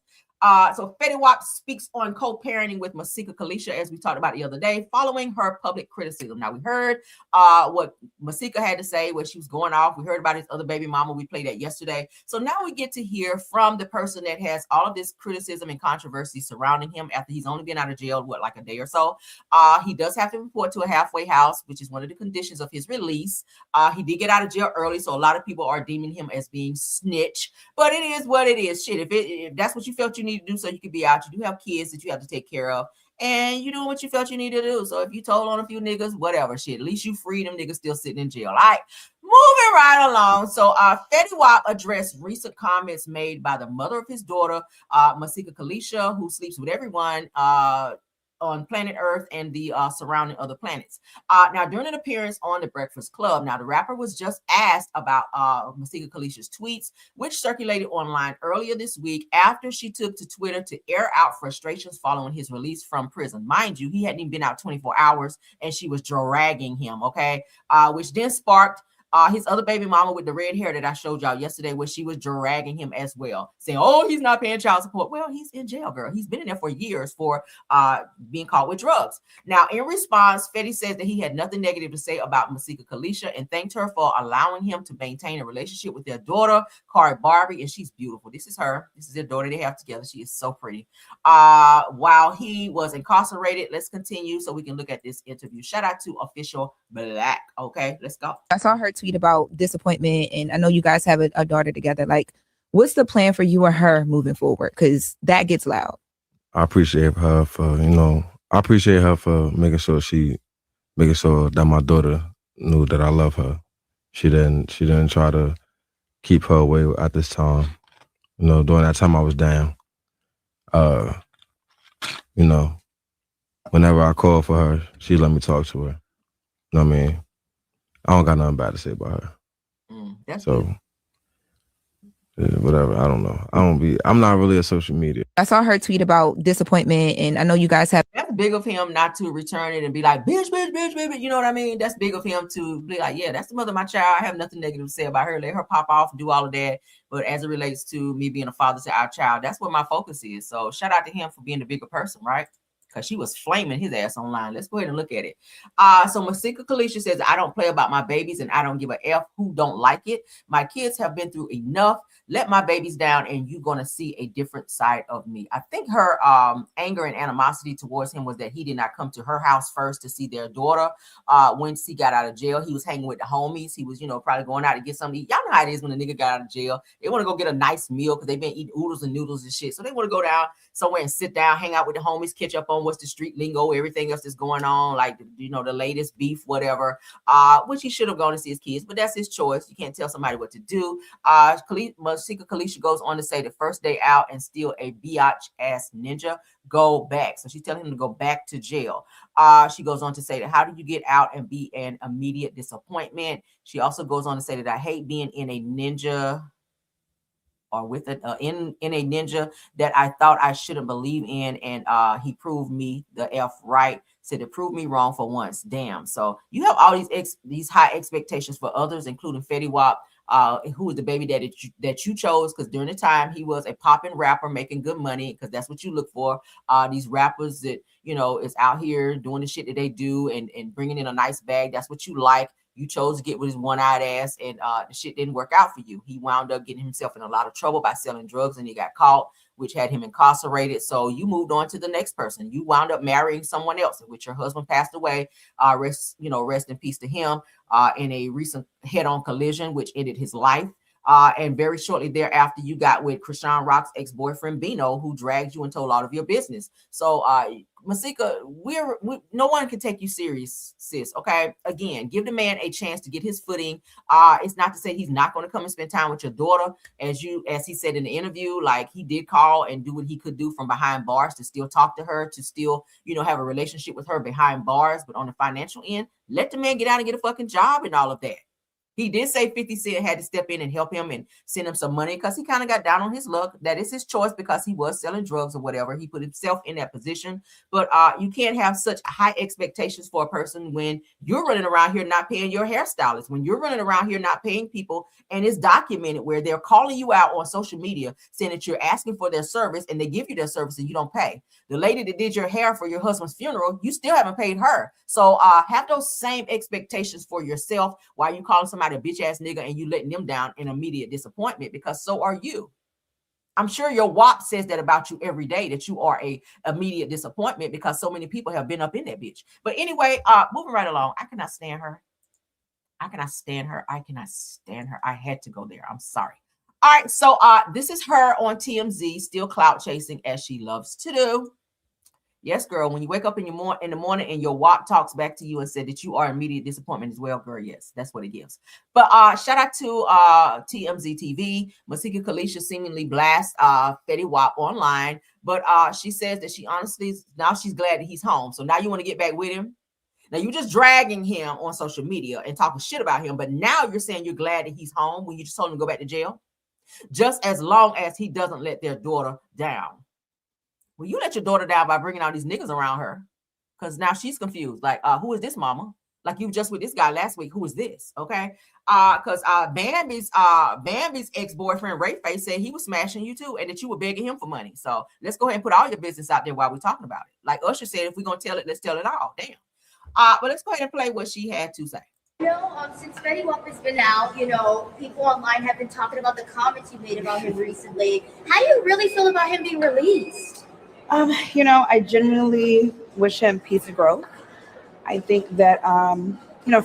So Fetty Wap speaks on co-parenting with Masika Kalisha, as we talked about the other day, following her public criticism. Now, we heard what Masika had to say, where she was going off. We heard about his other baby mama. We played that yesterday. So now we get to hear from the person that has all of this criticism and controversy surrounding him after he's only been out of jail, a day or so. He does have to report to a halfway house, which is one of the conditions of his release. He did get out of jail early, so a lot of people are deeming him as being snitch. But it is what it is. Shit, if that's what you felt you need to do so you could be out, you do have kids that you have to take care of, and you doing what you felt you needed to do. So if you told on a few niggas, whatever, shit, at least you freed them niggas still sitting in jail. All right, moving right along. So Fetty Wap addressed recent comments made by the mother of his daughter, Masika Kalisha, who sleeps with everyone on planet Earth and the surrounding other planets. Now, during an appearance on The Breakfast Club, now the rapper was just asked about Masika Kalisha's tweets, which circulated online earlier this week after she took to Twitter to air out frustrations following his release from prison. Mind you, he hadn't even been out 24 hours and she was dragging him, okay? Which then sparked his other baby mama with the red hair that I showed y'all yesterday, where she was dragging him as well, saying, oh, he's not paying child support. Well, he's in jail, girl. He's been in there for years for being caught with drugs. Now, in response, Fetty says that he had nothing negative to say about Masika Kalisha and thanked her for allowing him to maintain a relationship with their daughter, Kari Barbie, and she's beautiful. This is her. This is their daughter they have together. She is so pretty. While he was incarcerated, let's continue so we can look at this interview. Shout out to Official Black. Okay, let's go. I saw her tweet about disappointment, and I know you guys have a daughter together. What's the plan for you and her moving forward? Because that gets loud. I appreciate her for making sure that my daughter knew that I love her. She didn't try to keep her away at this time. During that time I was down. Whenever I called for her, she let me talk to her. You know what I mean? I don't got nothing bad to say about her. That's so good. whatever. I don't know. I'm not really a social media. I saw her tweet about disappointment, and I know you guys have. That's big of him not to return it and be like, bitch, bitch, bitch, bitch. You know what I mean? That's big of him to be like, yeah, that's the mother of my child. I have nothing negative to say about her. Let her pop off and do all of that. But as it relates to me being a father to our child, that's what my focus is. So shout out to him for being the bigger person, right? Because she was flaming his ass online. Let's go ahead and look at it. So Masika Kalisha says, I don't play about my babies and I don't give a F who don't like it. My kids have been through enough. Let my babies down and you're going to see a different side of me. I think her anger and animosity towards him was that he did not come to her house first to see their daughter. Once he got out of jail, he was hanging with the homies. He was, probably going out to get something to eat. Y'all know how it is when a nigga got out of jail. They want to go get a nice meal because they've been eating oodles and noodles and shit. So they want to go down somewhere and sit down, hang out with the homies, catch up on what's the street lingo, everything else that's going on, like, the latest beef, whatever, which he should have gone to see his kids, but that's his choice. You can't tell somebody what to do. Masika Kalisha goes on to say the first day out and still a biatch ass ninja, go back. So she's telling him to go back to jail. She goes on to say that how do you get out and be an immediate disappointment? She also goes on to say that I hate being in a ninja or with it in a ninja that I thought I shouldn't believe in, and he proved me the F right. Said it proved me wrong for once. Damn. So you have all these high expectations for others, including Fetty Wap, who was the baby daddy that you chose, because during the time he was a popping rapper making good money, because that's what you look for. These rappers that is out here doing the shit that they do and bringing in a nice bag. That's what you like. You chose to get with his one-eyed ass, and the shit didn't work out for you. He wound up getting himself in a lot of trouble by selling drugs, and he got caught, which had him incarcerated. So you moved on to the next person. You wound up marrying someone else, in which your husband passed away. Rest in peace to him in a recent head-on collision, which ended his life. And very shortly thereafter, you got with Krishan Rock's ex-boyfriend, Bino, who dragged you and told all of your business. So, Masika, no one can take you serious, sis. Okay. Again, give the man a chance to get his footing. It's not to say he's not going to come and spend time with your daughter, as he said in the interview. Like, he did call and do what he could do from behind bars to still talk to her, to still, have a relationship with her behind bars. But on the financial end, let the man get out and get a fucking job and all of that. He did say 50 Cent had to step in and help him and send him some money because he kind of got down on his luck. That is his choice because he was selling drugs or whatever. He put himself in that position. But you can't have such high expectations for a person when you're running around here not paying your hairstylist, when you're running around here not paying people, and it's documented where they're calling you out on social media saying that you're asking for their service and they give you their service and you don't pay. The lady that did your hair for your husband's funeral, you still haven't paid her. So have those same expectations for yourself while you calling somebody a bitch ass nigga and you letting them down in immediate disappointment, because so are you. I'm sure your WAP says that about you every day, that you are a immediate disappointment because so many people have been up in that bitch. But anyway, moving right along. I cannot stand her. I cannot stand her. I had to go there. I'm sorry. All right. So this is her on TMZ, still clout chasing as she loves to do. Yes, girl, when you wake up in the morning and your WAP talks back to you and said that you are immediate disappointment as well, girl, yes, that's what it gives. But shout out to TMZ TV. Masika Kalisha seemingly blasts Fetty Wap online, but she says that she honestly, now she's glad that he's home. So now you want to get back with him? Now you're just dragging him on social media and talking shit about him, but now you're saying you're glad that he's home when you just told him to go back to jail? Just as long as he doesn't let their daughter down. Well, you let your daughter down by bringing all these niggas around her, because now she's confused. Like, who is this mama? Like, you just with this guy last week. Who is this? Okay. Because Bambi's ex-boyfriend, Ray Face, said he was smashing you too, and that you were begging him for money. So let's go ahead and put all your business out there while we're talking about it. Like Usher said, if we're going to tell it, let's tell it all. Damn. But let's go ahead and play what she had to say. Since Fetty Wap has been out, people online have been talking about the comments you made about him recently. How do you really feel about him being released? I genuinely wish him peace and growth. I think that,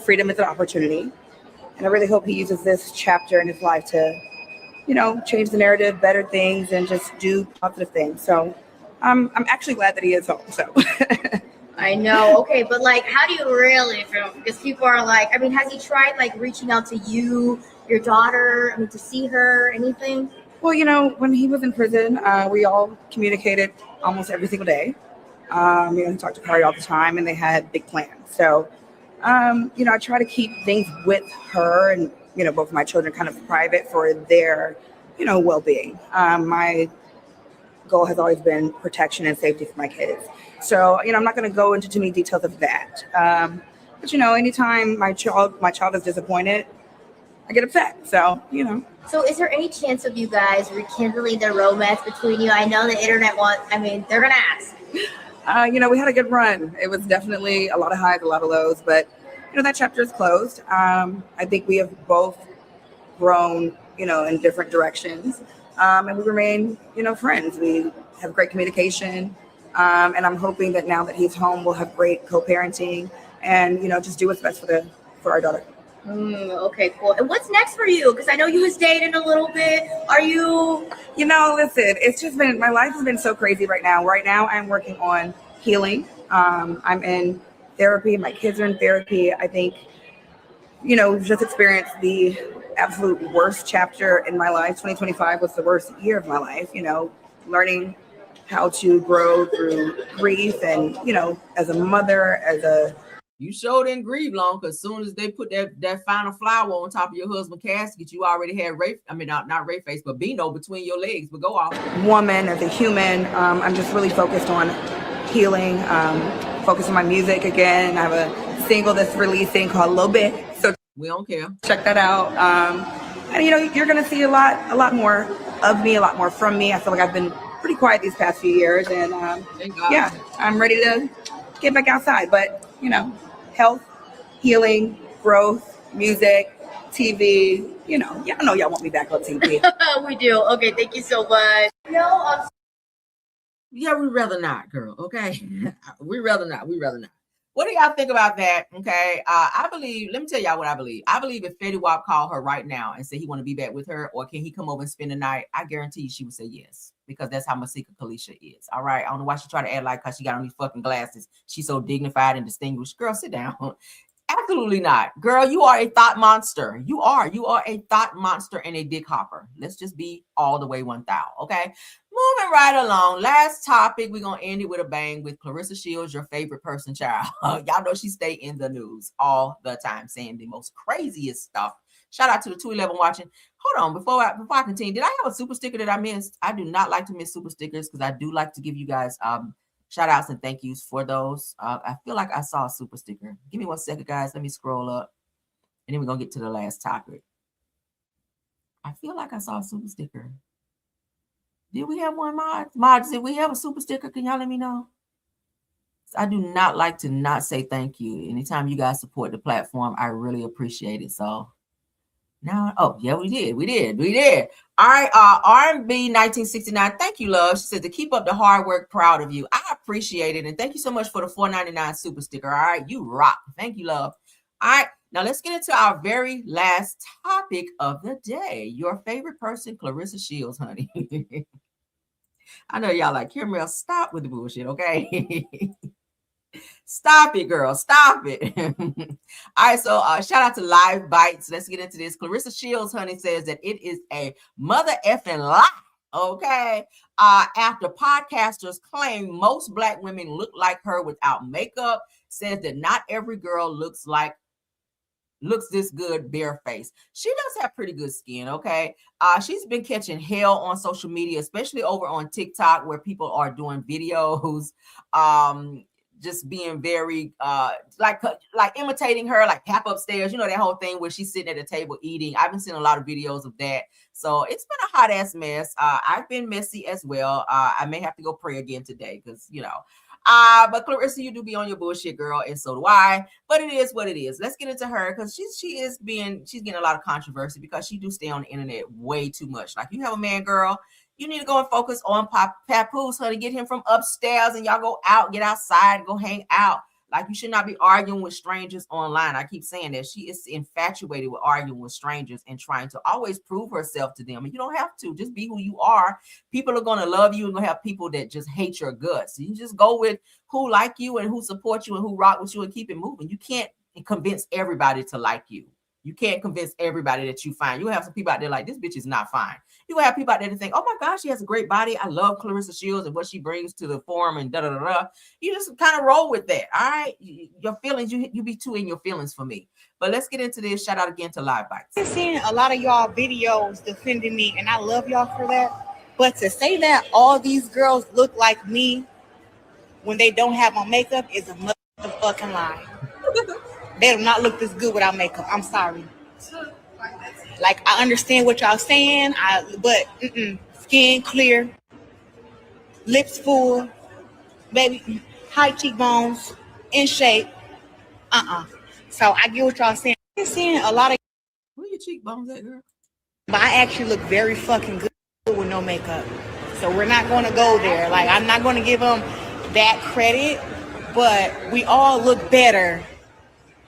freedom is an opportunity. And I really hope he uses this chapter in his life to, change the narrative, better things, and just do positive things. So I'm actually glad that he is home. So I know. Okay. But how do you really feel? Because people are has he tried reaching out to you, your daughter, to see her, anything? Well, when he was in prison, we all communicated almost every single day. He talked to Cardi all the time, and they had big plans. So, I try to keep things with her and, both of my children kind of private for their well-being. My goal has always been protection and safety for my kids. So, I'm not going to go into too many details of that. But anytime my child is disappointed, I get upset. So, So is there any chance of you guys rekindling the romance between you? I know the internet they're going to ask. We had a good run. It was definitely a lot of highs, a lot of lows, but that chapter is closed. I think we have both grown, in different directions. And we remain, friends. We have great communication. And I'm hoping that now that he's home, we'll have great co-parenting and, just do what's best for our daughter. Okay, cool. And what's next for you? Because I know you was dating a little bit. Are you? Listen, it's just been, my life has been so crazy right now. Right now, I'm working on healing. I'm in therapy. My kids are in therapy. I think, we've just experienced the absolute worst chapter in my life. 2025 was the worst year of my life, learning how to grow through grief and, as a mother, You sure didn't grieve long, because as soon as they put that final flower on top of your husband's casket, you already had not Ray face, but Bino between your legs. But go off. Woman, as a human, I'm just really focused on healing, focus on my music again. I have a single that's releasing called Little Bit. So we don't care. Check that out. And you're gonna see a lot more of me, a lot more from me. I feel like I've been pretty quiet these past few years, and yeah, I'm ready to get back outside. But health, healing, growth, music, TV. Y'all know y'all want me back on TV. We do. Okay, thank you so much. Yeah, we'd rather not, girl. Okay, we'd rather not. What do y'all think about that? Okay, I believe. Let me tell y'all what I believe. I believe if Fetty Wap called her right now and said he want to be back with her, or can he come over and spend the night, I guarantee you she would say yes, because that's how Masika Kalisha is. All right, I don't know why she try to act like, because she got on these fucking glasses, she's so dignified and distinguished. Girl, sit down. Absolutely not, girl. You are a thought monster. You are a thought monster and a dick hopper. Let's just be all the way 1,000. Okay. Moving right along. Last topic. We're going to end it with a bang with Clarissa Shields, your favorite person, child. Y'all know she stay in the news all the time, saying the most craziest stuff. Shout out to the 211 watching. Hold on. Before I continue, did I have a super sticker that I missed? I do not like to miss super stickers, because I do like to give you guys shout outs and thank yous for those. I feel like I saw a super sticker. Give me 1 second, guys. Let me scroll up, and then we're going to get to the last topic. I feel like I saw a super sticker. Did we have one, Mods? Did we have a super sticker? Can y'all let me know? I do not like to not say thank you. Anytime you guys support the platform, I really appreciate it. So now, oh yeah, we did. All right, R&B 1969. Thank you, love. She said to keep up the hard work. Proud of you. I appreciate it, and thank you so much for the $4.99 super sticker. All right, you rock. Thank you, love. All right, now let's get into our very last topic of the day. Your favorite person, Clarissa Shields, honey. I know y'all like, Kimrell, stop with the bullshit, okay? Stop it, girl. Stop it. All right, so shout out to Live Bites. Let's get into this. Clarissa Shields, honey, says that it is a mother effing lie, okay? After podcasters claim most Black women look like her without makeup, says that not every girl looks this good barefaced. She does have pretty good skin, okay? She's been catching hell on social media, especially over on TikTok, where people are doing videos, just being very like imitating her, like Pap Upstairs, that whole thing where she's sitting at a table eating. I've been seeing a lot of videos of that. So it's been a hot ass mess. I've been messy as well. I may have to go pray again today, because but Clarissa, you do be on your bullshit, girl, and so do I. But it is what it is. Let's get into her, because she's getting a lot of controversy, because she do stay on the internet way too much. Like, you have a man, girl, you need to go and focus on Papoose, honey. Get him from upstairs, and y'all go out, get outside, go hang out. Like, you should not be arguing with strangers online. I keep saying that. She is infatuated with arguing with strangers and trying to always prove herself to them. And you don't have to. Just be who you are. People are going to love you, and going to have people that just hate your guts. You just go with who like you and who support you and who rock with you and keep it moving. You can't convince everybody to like you. You can't convince everybody that you fine. You have some people out there like, this bitch is not fine. You have people out there that think, oh my gosh, she has a great body. I love Clarissa Shields and what she brings to the forum and da-da-da-da. You just kind of roll with that, all right? Your feelings, you be too in your feelings for me. But let's get into this. Shout out again to Live Bites. I've seen a lot of y'all videos defending me, and I love y'all for that. But to say that all these girls look like me when they don't have on makeup is a motherfucking lie. They do not look this good without makeup. I'm sorry. Like, I understand what y'all saying, but skin clear, lips full, baby, high cheekbones, in shape. So I get what y'all saying. I'm seeing a lot of. Where your cheekbones at, girl? But I actually look very fucking good with no makeup. So we're not going to go there. Like, I'm not going to give them that credit, but we all look better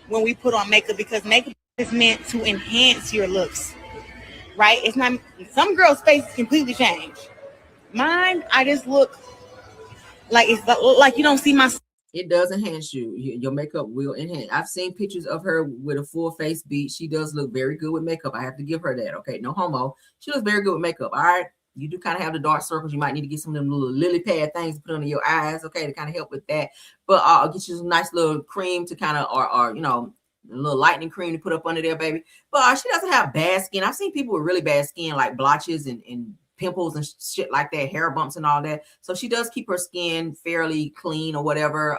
when we put on makeup because makeup is meant to enhance your looks, right? It's not. Some girls' faces completely change. Mine, I just look like it's like you don't see my. It does enhance you. Your makeup will enhance. I've seen pictures of her with a full face beat. She does look very good with makeup. I have to give her that. Okay, no homo. She looks very good with makeup. All right. You do kind of have the dark circles. You might need to get some of them little lily pad things to put under your eyes, okay, to kind of help with that. But I'll get you some nice little cream to kind of, or you know, a little lightening cream to put up under there, baby. But she doesn't have bad skin. I've seen people with really bad skin, like blotches and pimples and shit like that, hair bumps and all that. So she does keep her skin fairly clean or whatever.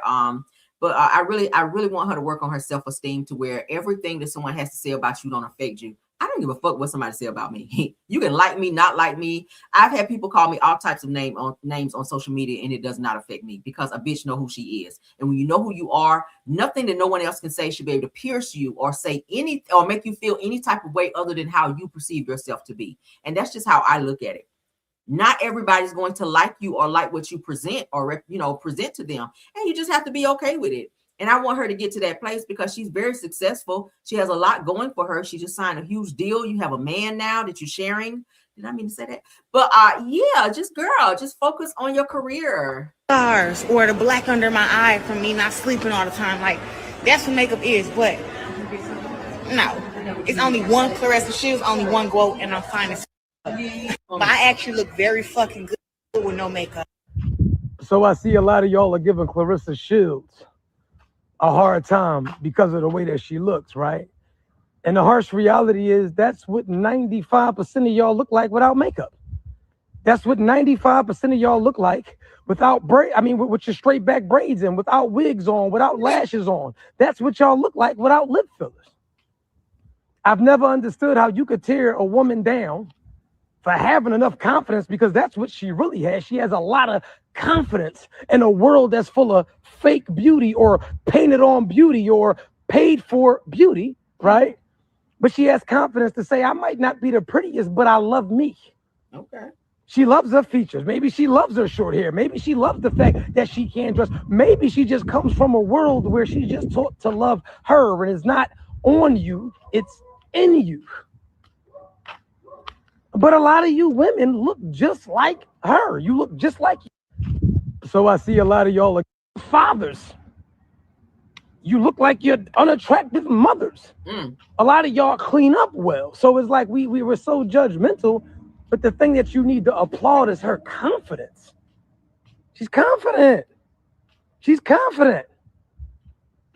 But I really want her to work on her self-esteem to where everything that someone has to say about you don't affect you. I don't give a fuck what somebody say about me. You can like me, not like me. I've had people call me all types of names on social media, and it does not affect me because a bitch know who she is. And when you know who you are, nothing that no one else can say should be able to pierce you or say any or make you feel any type of way other than how you perceive yourself to be. And that's just how I look at it. Not everybody's going to like you or like what you present or present to them, and you just have to be okay with it. And I want her to get to that place because she's very successful. She has a lot going for her. She just signed a huge deal. You have a man now that you're sharing. Did I mean to say that? But yeah, just focus on your career. Stars or the black under my eye from me not sleeping all the time. Like, that's what makeup is. But no, it's only one Clarissa Shields, only one goat, and I'm fine as fuck. But I actually look very fucking good with no makeup. So I see a lot of y'all are giving Clarissa Shields a hard time because of the way that she looks, right? And the harsh reality is that's what 95% of y'all look like without makeup. That's what 95% of y'all look like without with your straight back braids in, without wigs on, without lashes on. That's what y'all look like without lip fillers. I've never understood how you could tear a woman down for having enough confidence, because that's what she really has. She has a lot of confidence in a world that's full of fake beauty or painted on beauty or paid for beauty, right? But she has confidence to say, I might not be the prettiest, but I love me. Okay. She loves her features. Maybe she loves her short hair. Maybe she loves the fact that she can dress. Maybe she just comes from a world where she's just taught to love her, and it's not on you, it's in you. But a lot of you women look just like her. You look just like you. So I see a lot of y'all are fathers. You look like you're unattractive mothers. A lot of y'all clean up well. So it's like we were so judgmental, but the thing that you need to applaud is her confidence. She's confident. She's confident.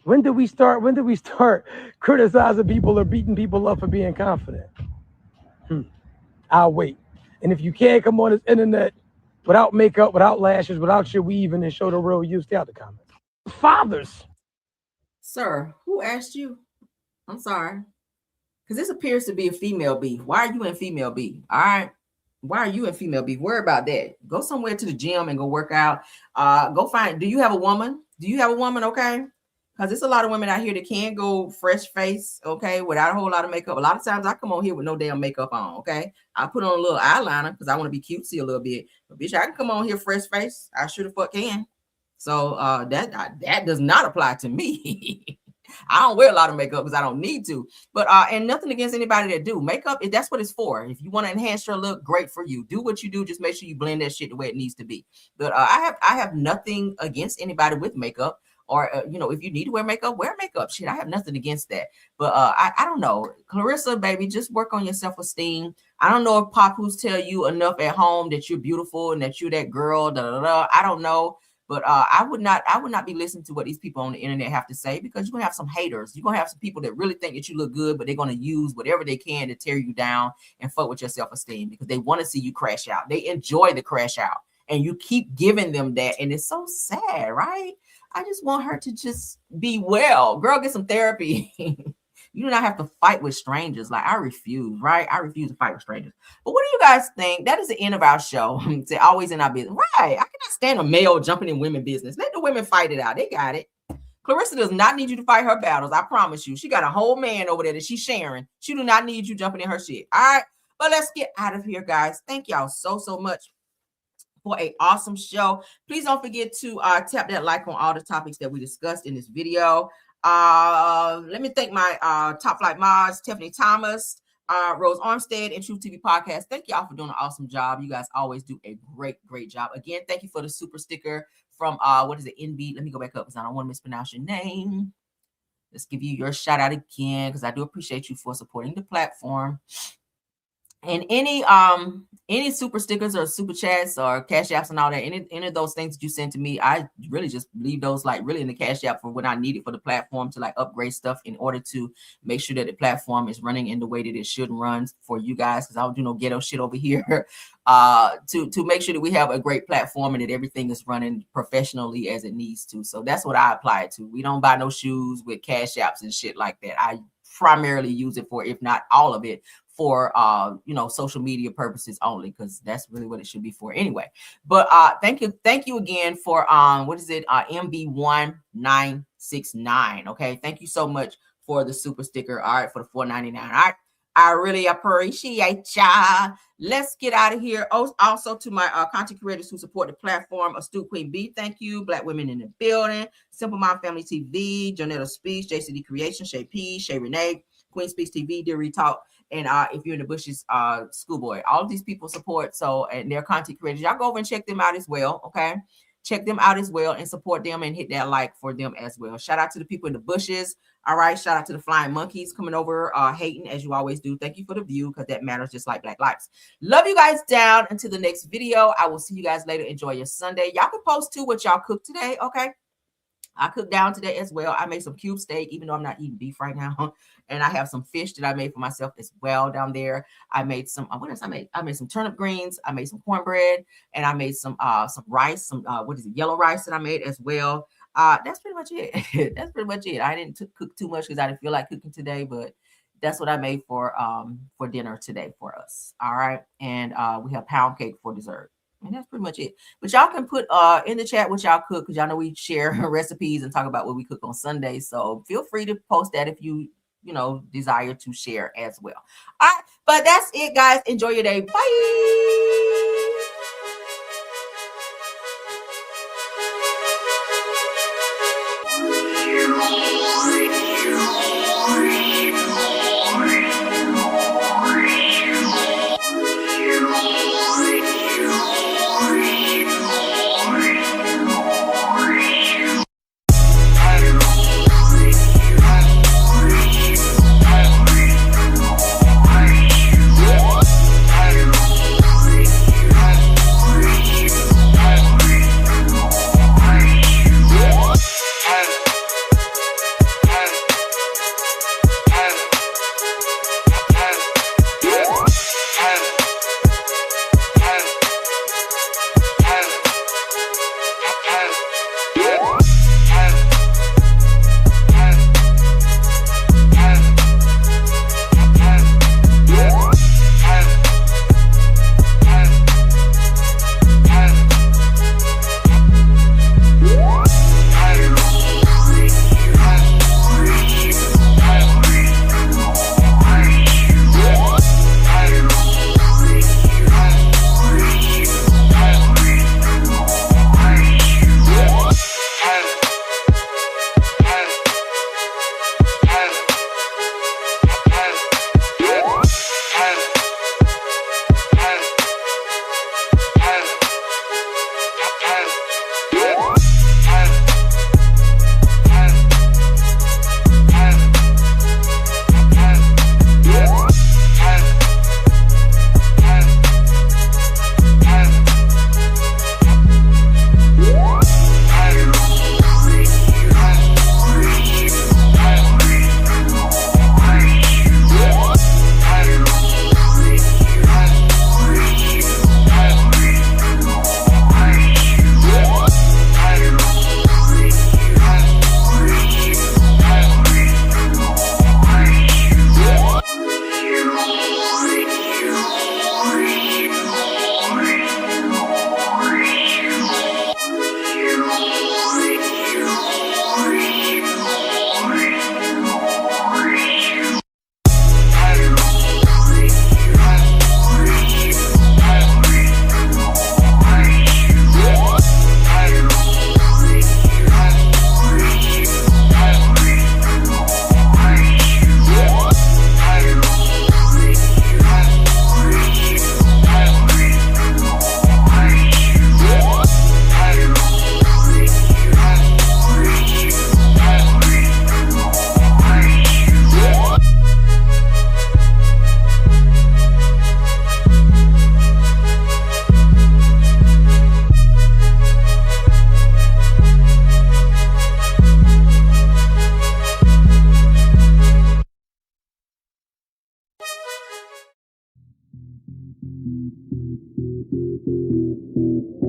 When did we start criticizing people or beating people up for being confident? I'll wait. And if you can't come on this internet without makeup, without lashes, without your weaving and show the real you, stay out the comments. Fathers. Sir, who asked you? I'm sorry. Because this appears to be a female beef. Why are you in female beef? All right. Why are you in female beef? Worry about that. Go somewhere to the gym and go work out. Do you have a woman? Do you have a woman? Okay. Because there's a lot of women out here that can go fresh face, okay, without a whole lot of makeup. A lot of times I come on here with no damn makeup on, okay? I put on a little eyeliner because I want to be cutesy a little bit. But bitch, I can come on here fresh face. I sure the fuck can. So that does not apply to me. I don't wear a lot of makeup because I don't need to. But and nothing against anybody that do. Makeup, that's what it's for. If you want to enhance your look, great for you. Do what you do. Just make sure you blend that shit the way it needs to be. But I have nothing against anybody with makeup or if you need to wear makeup, shit, I have nothing against that. But I don't know, Clarissa, baby, just work on your self-esteem. I don't know if papoose tell you enough at home that you're beautiful and that you're that girl, I don't know. But I would not be listening to what these people on the internet have to say, because you're gonna have some haters. You're gonna have some people that really think that you look good, but they're gonna use whatever they can to tear you down and fuck with your self-esteem, because they want to see you crash out. They enjoy the crash out, and you keep giving them that, and it's so sad, right? I just want her to just be well. Girl, get some therapy. You do not have to fight with strangers. Like, I refuse, right? I refuse to fight with strangers. But what do you guys think? That is the end of our show. It's always in our business. Right. I cannot stand a male jumping in women's business. Let the women fight it out. They got it. Clarissa does not need you to fight her battles. I promise you. She got a whole man over there that she's sharing. She do not need you jumping in her shit. All right. But let's get out of here, guys. Thank y'all so much for an awesome show. Please don't forget to tap that like on all the topics that we discussed in this video. Let me thank my top flight mods, Tiffany Thomas, Rose Armstead, and Truth TV Podcast. Thank y'all for doing an awesome job. You guys always do a great job. Again, thank you for the super sticker from what is it, NB? Let me go back up because I don't want to mispronounce your name. Let's give you your shout out again, because I do appreciate you for supporting the platform. And any super stickers or super chats or cash apps and all that, any of those things that you send to me, I really just leave those like really in the cash app for when I need it for the platform to like upgrade stuff in order to make sure that the platform is running in the way that it should run for you guys, because I don't do no ghetto shit over here. To make sure that we have a great platform and that everything is running professionally as it needs to. So that's what I apply it to. We don't buy no shoes with cash apps and shit like that. I primarily use it for, if not all of it, for social media purposes only, because that's really what it should be for anyway. But thank you again for MB1969. Okay, thank you so much for the super sticker. All right, for the $4.99. All right, I really appreciate ya. Let's get out of here. Also to my content creators who support the platform, Astute Queen B, thank you. Black Women in the Building, Simple Mom Family TV, Jonetta Speech, JCD Creation, Shay P, Shay Renee, Queen Speaks TV, Dear Retalk, and if you're in the bushes, Schoolboy. All of these people support, and they're content creators. Y'all go over and check them out as well, okay? Check them out as well and support them and hit that like for them as well. Shout out to the people in the bushes. All right, shout out to the flying monkeys coming over, hating as you always do. Thank you for the view, because that matters just like Black lives. Love you guys down. Until the next video, I will see you guys later. Enjoy your Sunday. Y'all can post too what y'all cooked today, okay? I cooked down today as well. I made some cube steak, even though I'm not eating beef right now. And I have some fish that I made for myself as well down there. I made some, what else I made? I made some turnip greens. I made some cornbread, and I made some rice, yellow rice that I made as well. That's pretty much it. That's pretty much it. I didn't cook too much because I didn't feel like cooking today, but that's what I made for dinner today for us. All right. And we have pound cake for dessert. And that's pretty much it. But y'all can put in the chat what y'all cook, because y'all know we share recipes and talk about what we cook on Sundays. So feel free to post that if you desire to share as well. All right. But that's it, guys. Enjoy your day. Bye.